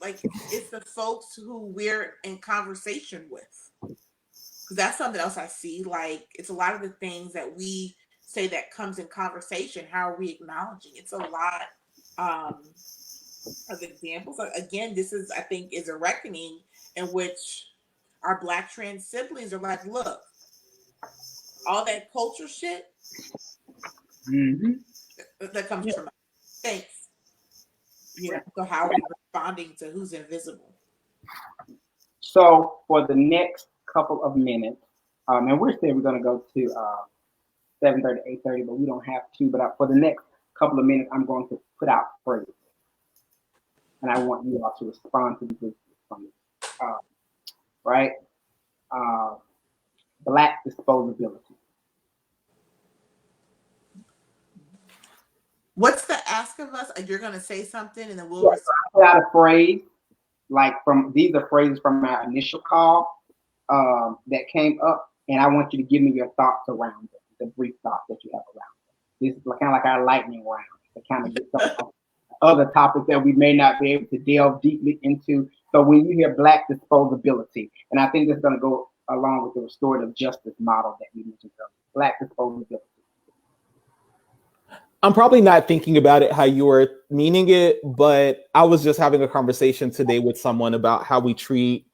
Like it's the folks who we're in conversation with. Because that's something else I see. Like it's a lot of the things that we say that comes in conversation. How are we acknowledging? It's a lot of examples. Again, this is, I think, is a reckoning in which our Black trans siblings are like, look, all that culture shit that comes from us. Thanks. So how are we responding to who's invisible? So for the next couple of minutes, and we're going to go to 7:30, 8:30, but we don't have to. But for the next couple of minutes, I'm going to put out phrases, and I want you all to respond to these from right? Black disposability. What's the ask of us? You're going to say something, and then we'll put out a phrase. Like these are phrases from our initial call that came up, and I want you to give me your thoughts around it, the brief thoughts that you have around it. This is kind of like our lightning round to kind of get some other topics that we may not be able to delve deeply into. So when you hear Black disposability, and I think this is going to go along with the restorative justice model that we mentioned earlier, Black disposability. I'm probably not thinking about it how you were meaning it, but I was just having a conversation today with someone about how we treat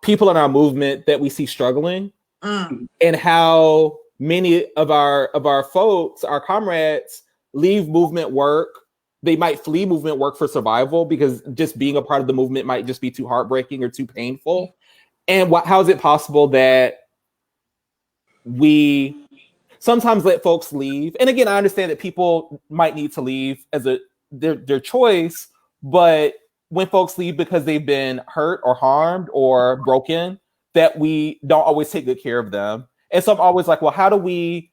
people in our movement that we see struggling, and how many of our folks, our comrades, leave movement work. They might flee movement work for survival because just being a part of the movement might just be too heartbreaking or too painful. And how is it possible that we sometimes let folks leave? And again, I understand that people might need to leave as their choice, but when folks leave because they've been hurt or harmed or broken, that we don't always take good care of them. And so I'm always like, well, how do we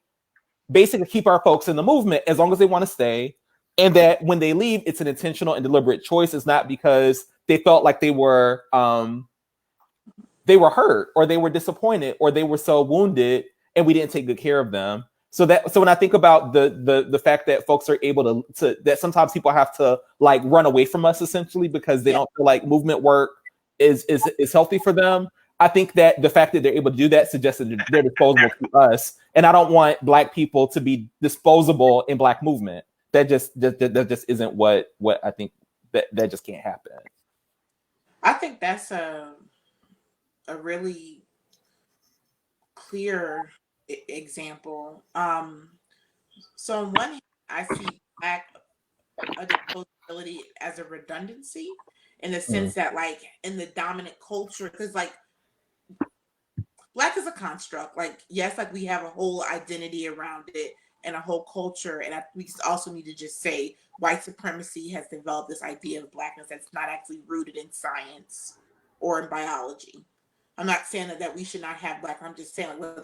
basically keep our folks in the movement as long as they want to stay? And that when they leave, it's an intentional and deliberate choice. It's not because they felt like they were hurt or they were disappointed or they were so wounded and we didn't take good care of them. So when I think about the fact that folks are able to that sometimes people have to like run away from us essentially because they don't feel like movement work is healthy for them. I think that the fact that they're able to do that suggests that they're disposable to us. And I don't want Black people to be disposable in Black movement. That just isn't what I think that just can't happen. I think that's a really clear example. So on one hand, I see Black disposability as a redundancy in the sense that like in the dominant culture, because like Black is a construct. Like, yes, like we have a whole identity around it and a whole culture. And we also need to just say white supremacy has developed this idea of Blackness that's not actually rooted in science or in biology. I'm not saying that we should not have Black. I'm just saying, like,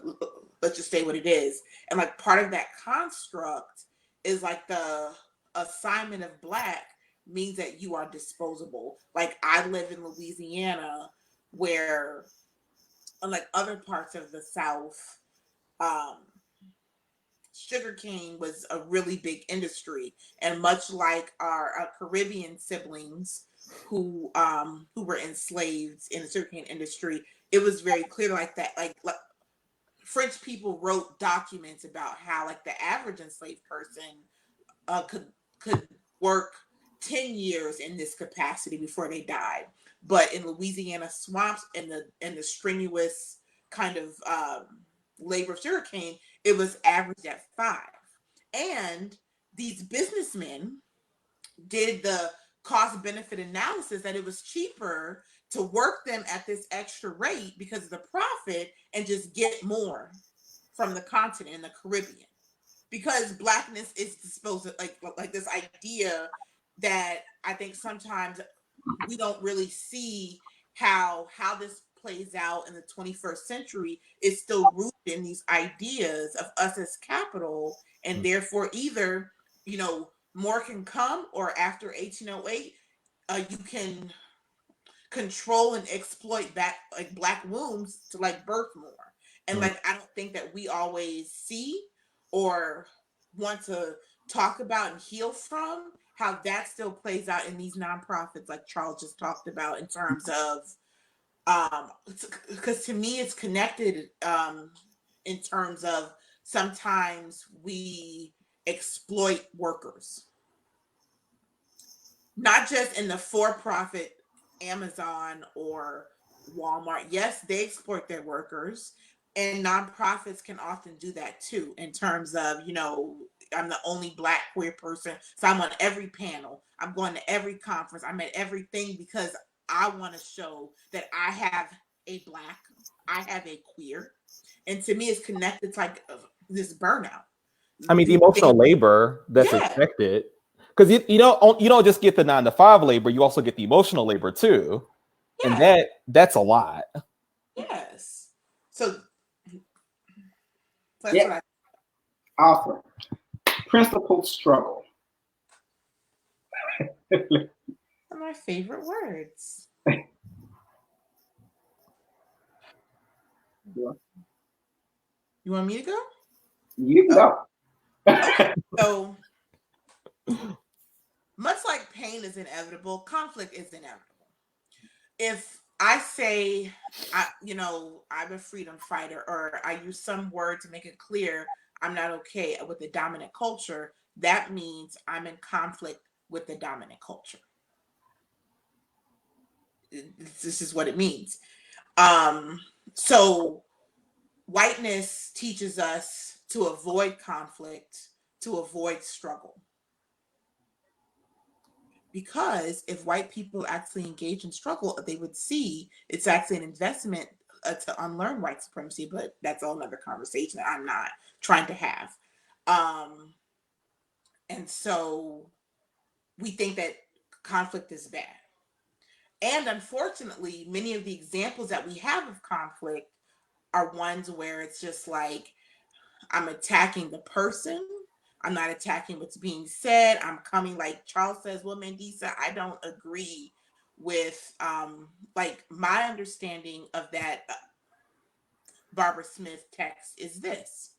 let's just say what it is. And like part of that construct is like the assignment of Black means that you are disposable. Like I live in Louisiana where unlike other parts of the South, sugarcane was a really big industry, and much like our Caribbean siblings who were enslaved in the sugarcane industry, it was very clear like that, like French people wrote documents about how like the average enslaved person could work 10 years in this capacity before they died. But in Louisiana swamps and the strenuous kind of labor of sugarcane, it was averaged at 5. And these businessmen did the cost benefit analysis that it was cheaper to work them at this extra rate because of the profit and just get more from the continent in the Caribbean. Because blackness is supposed to like this idea that I think sometimes we don't really see how this plays out in the 21st century is still rooted in these ideas of us as capital, and therefore either more can come, or after 1808 you can control and exploit black wombs to birth more. And I don't think that we always see or want to talk about and heal from how that still plays out in these nonprofits like Charles just talked about, in terms of because to me it's connected in terms of sometimes we exploit workers, not just in the for-profit Amazon or Walmart. Yes, they exploit their workers, and nonprofits can often do that too, in terms of, I'm the only Black queer person, so I'm on every panel, I'm going to every conference, I'm at everything because I want to show that I have a Black, I have a queer. And to me, it's connected to this burnout. I mean, the emotional labor that's expected, because you don't just get the 9-to-5 labor, you also get the emotional labor too, and that's a lot. Yes. So that's what I. Awesome. Principled struggle. Are my favorite words. You want me to go? You can go. Okay. So, much like pain is inevitable, conflict is inevitable. If I say, I'm a freedom fighter, or I use some word to make it clear I'm not okay with the dominant culture, that means I'm in conflict with the dominant culture. This is what it means. So whiteness teaches us to avoid conflict, to avoid struggle. Because if white people actually engage in struggle, they would see it's actually an investment to unlearn white supremacy, but that's all another conversation that I'm not trying to have. And so we think that conflict is bad. And unfortunately, many of the examples that we have of conflict are ones where it's just like, I'm attacking the person. I'm not attacking what's being said. I'm coming, like Charles says, well, Mandisa, I don't agree with my understanding of that Barbara Smith text is this.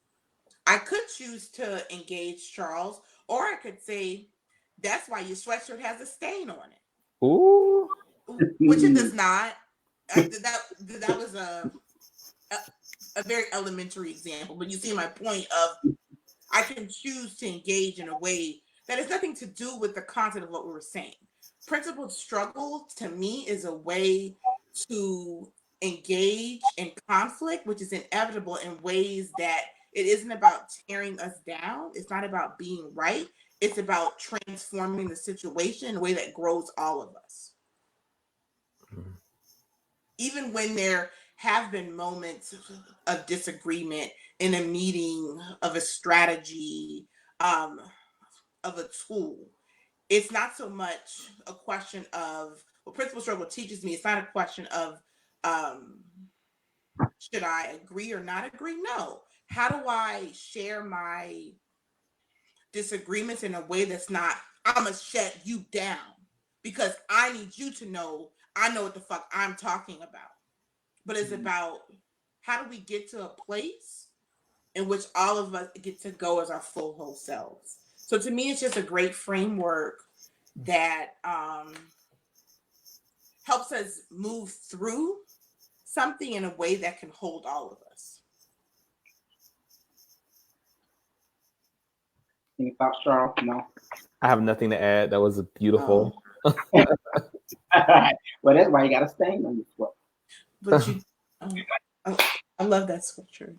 I could choose to engage Charles, or I could say, that's why your sweatshirt has a stain on it. Ooh. Which it does not. That was a very elementary example, but you see my point of I can choose to engage in a way that has nothing to do with the content of what we were saying. Principled struggle to me is a way to engage in conflict, which is inevitable, in ways that it isn't about tearing us down. It's not about being right. It's about transforming the situation in a way that grows all of us. Even when there have been moments of disagreement in a meeting, of a strategy, of a tool, it's not so much a question of what principal struggle teaches me. It's not a question of should I agree or not agree? No. How do I share my disagreements in a way that's not, I'm gonna shut you down because I need you to know I know what the fuck I'm talking about. But it's about how do we get to a place in which all of us get to go as our full whole selves. So to me, it's just a great framework that helps us move through something in a way that can hold all of us. Any thoughts, Charles? No. I have nothing to add. That was beautiful. Well, that's why you got a stain on your sweat. But you, I love that sweatshirt.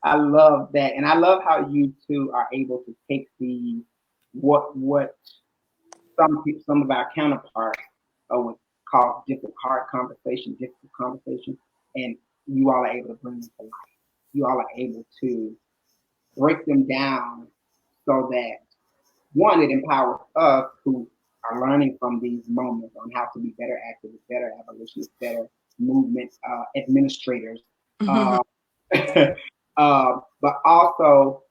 I love that, and I love how you two are able to take the what some of our counterparts would call difficult conversation, and you all are able to bring them to life. You all are able to break them down so that one, it empowers us who are learning from these moments on how to be better activists, better abolitionists, better movement administrators. But also,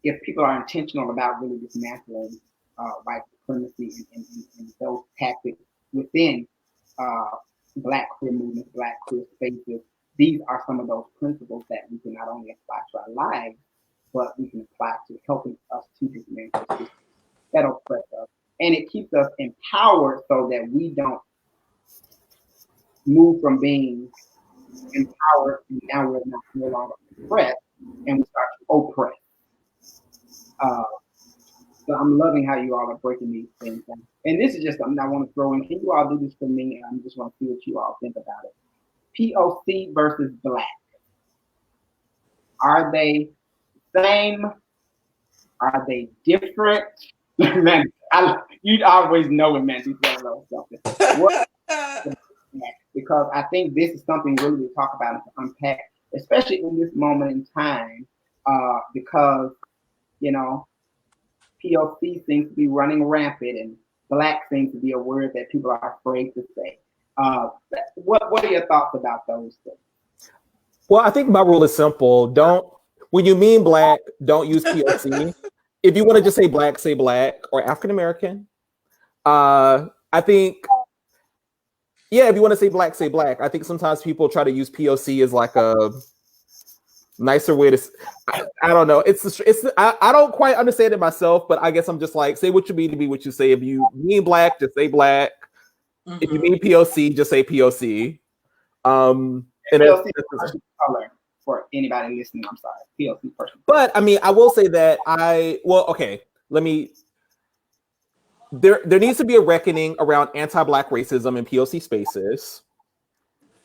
if people are intentional about really dismantling white supremacy and those tactics within Black queer movements, Black queer spaces, these are some of those principles that we can not only apply to our lives, but we can apply to helping us to dismantle systems that oppress us. And it keeps us empowered so that we don't move from being empowered and now we're no longer oppressed and we start to oppress. So I'm loving how you all are breaking these things down. And this is just something I want to throw in. Can you all do this for me? And I just want to see what you all think about it. POC versus Black. Are they the same? Are they different? Man, you'd always know when Mandisa knows something. Because I think this is something really to talk about and to unpack, especially in this moment in time, because, you know, POC seems to be running rampant and Black seems to be a word that people are afraid to say. What are your thoughts about those things? Well, I think my rule is simple. When you mean Black, don't use POC. If you want to just say Black or African American. I think, yeah, if you want to say Black. I think sometimes people try to use POC as like a nicer way to. I don't know. I don't quite understand it myself, but I guess I'm just like, say what you mean to be what you say. If you mean Black, just say Black. Mm-hmm. If you mean POC, just say POC. And POC is color for anybody listening. I'm sorry, POC person. But I mean, I will say that there needs to be a reckoning around anti-Black racism in POC spaces,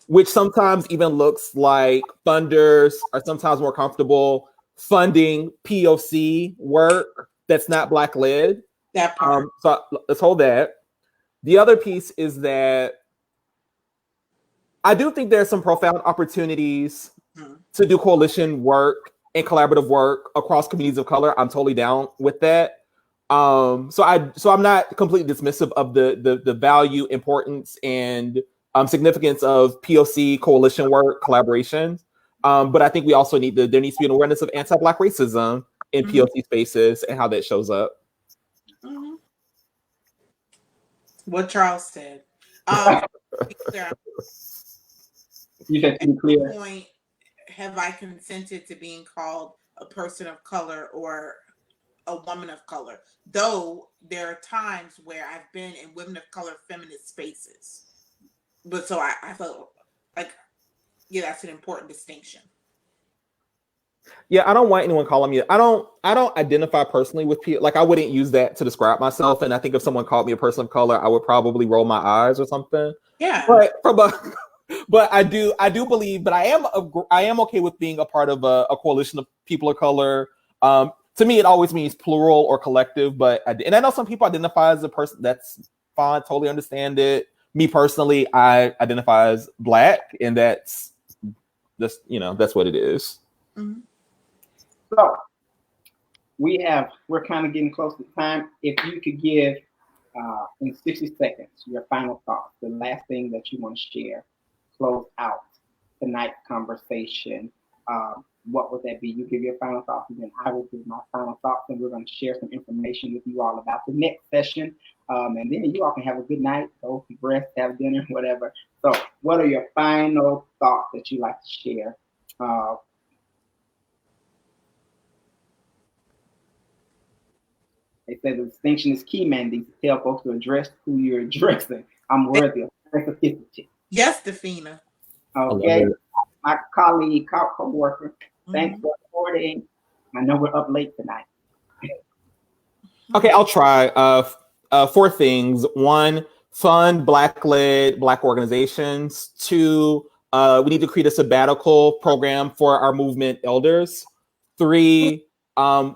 which sometimes even looks like funders are sometimes more comfortable funding POC work that's not Black led. That part. So let's hold that. The other piece is that I do think there's some profound opportunities to do coalition work and collaborative work across communities of color. I'm totally down with that. So I'm not completely dismissive of the value, importance, and significance of POC coalition work, collaboration. But I think we also there needs to be an awareness of anti-Black racism in POC spaces and how that shows up. Mm-hmm. What Charles said. You said to be clear. Point, have I consented to being called a person of color or a woman of color? Though there are times where I've been in women of color feminist spaces. But so I felt like, yeah, that's an important distinction. Yeah, I don't want anyone calling me. I don't identify personally with people. Like, I wouldn't use that to describe myself. And I think if someone called me a person of color, I would probably roll my eyes or something. Yeah. But I do believe. But I am okay with being a part of a coalition of people of color. To me, it always means plural or collective. And I know some people identify as a person. That's fine. Totally understand it. Me personally, I identify as Black, and that's what it is. Mm-hmm. So we're kind of getting close to time. If you could give in 60 seconds your final thoughts, the last thing that you want to share, close out tonight's conversation, what would that be? You give your final thoughts, and then I will give my final thoughts, and we're going to share some information with you all about the next session. And then you all can have a good night, go rest, have dinner, whatever. So what are your final thoughts that you like to share They say the distinction is key, Mandisa. Tell folks to address who you're addressing. I'm worthy of specificity. Yes, Defina. Okay. My colleague, co-worker, thanks for supporting. I know we're up late tonight. Okay, I'll try. 4 things. 1, fund Black-led Black organizations. 2, we need to create a sabbatical program for our movement elders. 3,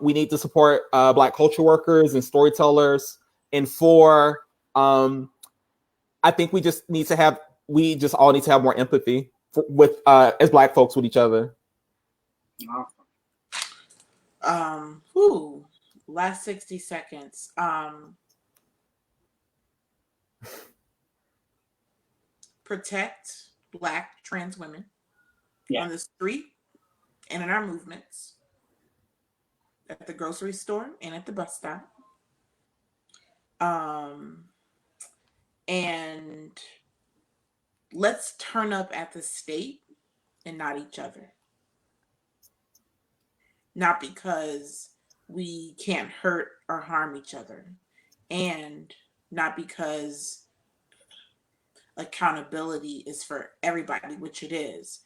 we need to support Black culture workers and storytellers. And 4, I think we just all need to have more empathy with as Black folks with each other. Last 60 seconds. Protect Black trans women on the street and in our movements, at the grocery store and at the bus stop. And let's turn up at the state and not each other. Not because we can't hurt or harm each other, and not because accountability is for everybody, which it is,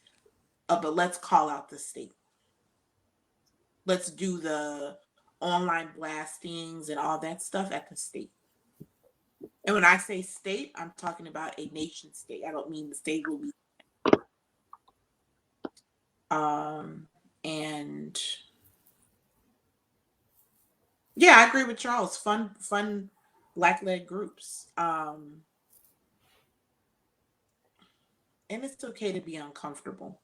but let's call out the state. Let's do the online blastings and all that stuff at the state. And when I say state, I'm talking about a nation state. I don't mean the state will be. And yeah, I agree with Charles. Fun Black-led groups. And it's okay to be uncomfortable.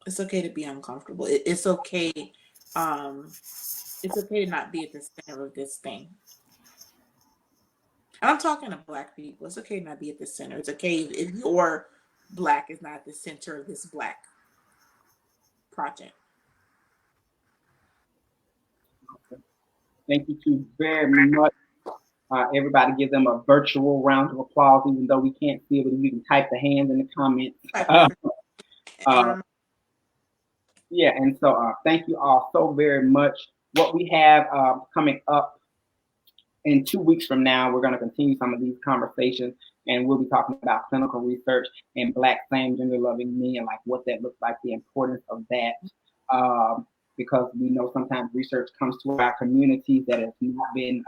It's okay to be uncomfortable. It's okay. It's okay to not be at the center of this thing. And I'm talking to Black people. It's okay to not be at the center. It's okay if your Black is not at the center of this Black project. Thank you two very much. Everybody give them a virtual round of applause, even though we can't see it, but you can type the hands in the comments. Yeah, and so thank you all so very much. What we have coming up in 2 weeks from now, we're going to continue some of these conversations, and we'll be talking about clinical research and Black same-gender loving men, like what that looks like, the importance of that. Because we know sometimes research comes to our communities that has not been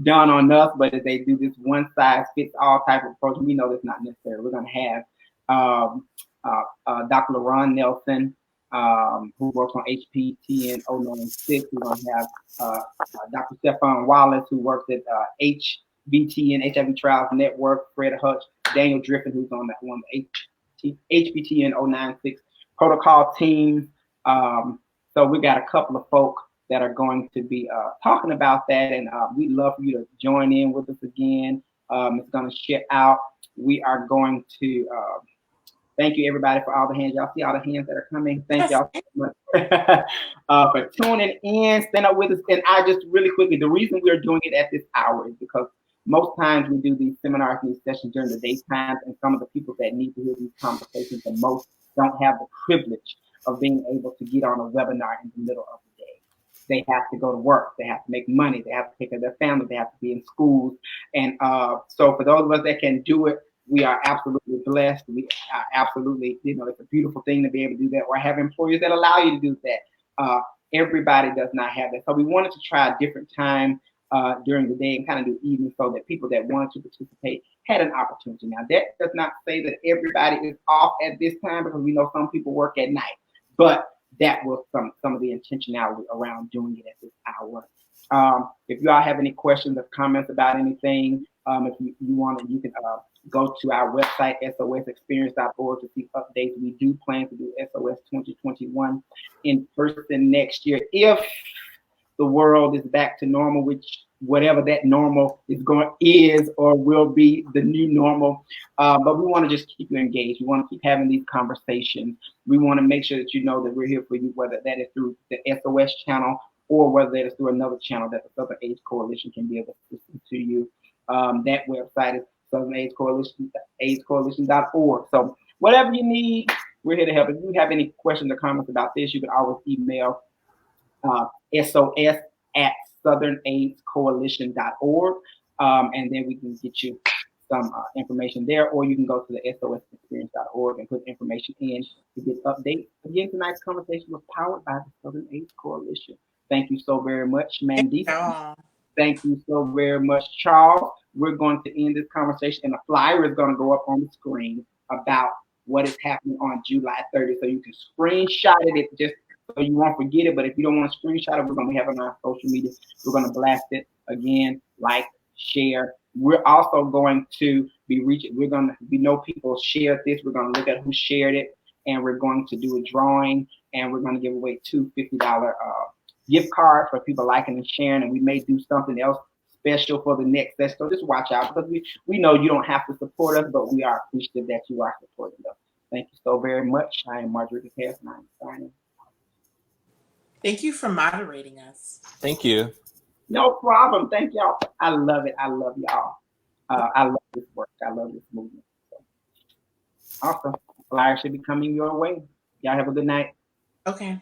done on us, but if they do this one-size-fits-all type of approach, we know that's not necessary. We're going to have Dr. LaRon Nelson, who works on HPTN 096. We're going to have Dr. Stephon Wallace, who works at HBTN, HIV Trials Network, Fred Hutch, Daniel Driffin, who's on that one, HPTN 096 protocol team. So we got a couple of folk that are going to be talking about that, and we'd love for you to join in with us again. It's going to ship out. We are going to thank you everybody for all the hands. Y'all see all the hands that are coming. Thank y'all so much for tuning in, stand up with us. And I just really quickly, the reason we're doing it at this hour is because most times we do these seminars and these sessions during the daytime, and some of the people that need to hear these conversations the most don't have the privilege of being able to get on a webinar in the middle of the day. They have to go to work. They have to make money. They have to take care of their family. They have to be in schools. And so for those of us that can do it, we are absolutely blessed. We are absolutely, it's a beautiful thing to be able to do that, or have employers that allow you to do that. Everybody does not have that. So we wanted to try a different time during the day and kind of do evening so that people that wanted to participate had an opportunity. Now, that does not say that everybody is off at this time, because we know some people work at night. But that was some of the intentionality around doing it at this hour. If you all have any questions or comments about anything, if you want to, you can go to our website, sosexperience.org, to see updates. We do plan to do SOS 2021 in person next year, if the world is back to normal, which whatever that normal is or will be the new normal. But we want to just keep you engaged. We want to keep having these conversations. We want to make sure that you know that we're here for you, whether that is through the SOS channel or whether that is through another channel that the Southern AIDS Coalition can be able to listen to you. That website is Southern AIDS Coalition, AIDScoalition.org. So whatever you need, we're here to help. If you have any questions or comments about this, you can always email SOS@southernaids.org. southernaidscoalition.org, and then we can get you some information there, or you can go to the sosexperience.org and put information in to get updates. Again, tonight's conversation was powered by the Southern AIDS Coalition. Thank you so very much, Mandisa. Thank you so very much, Charles. We're going to end this conversation, and a flyer is going to go up on the screen about what is happening on July 30th. So you can screenshot it just so you won't forget it. But if you don't want to screenshot it, we're going to be having it on social media. We're going to blast it again, like, share. We're also going to be reaching, we know people shared this. We're going to look at who shared it, and we're going to do a drawing, and we're going to give away two $50 gift cards for people liking and sharing, and we may do something else special for the next session. So just watch out, because we know you don't have to support us, but we are appreciative that you are supporting us. Thank you so very much. I am Marjorie Cass, and I'm signing. Thank you for moderating us. Thank you. No problem. Thank y'all. I love it. I love y'all. I love this work. I love this movement. So, awesome. Flyer should be coming your way. Y'all have a good night. Okay.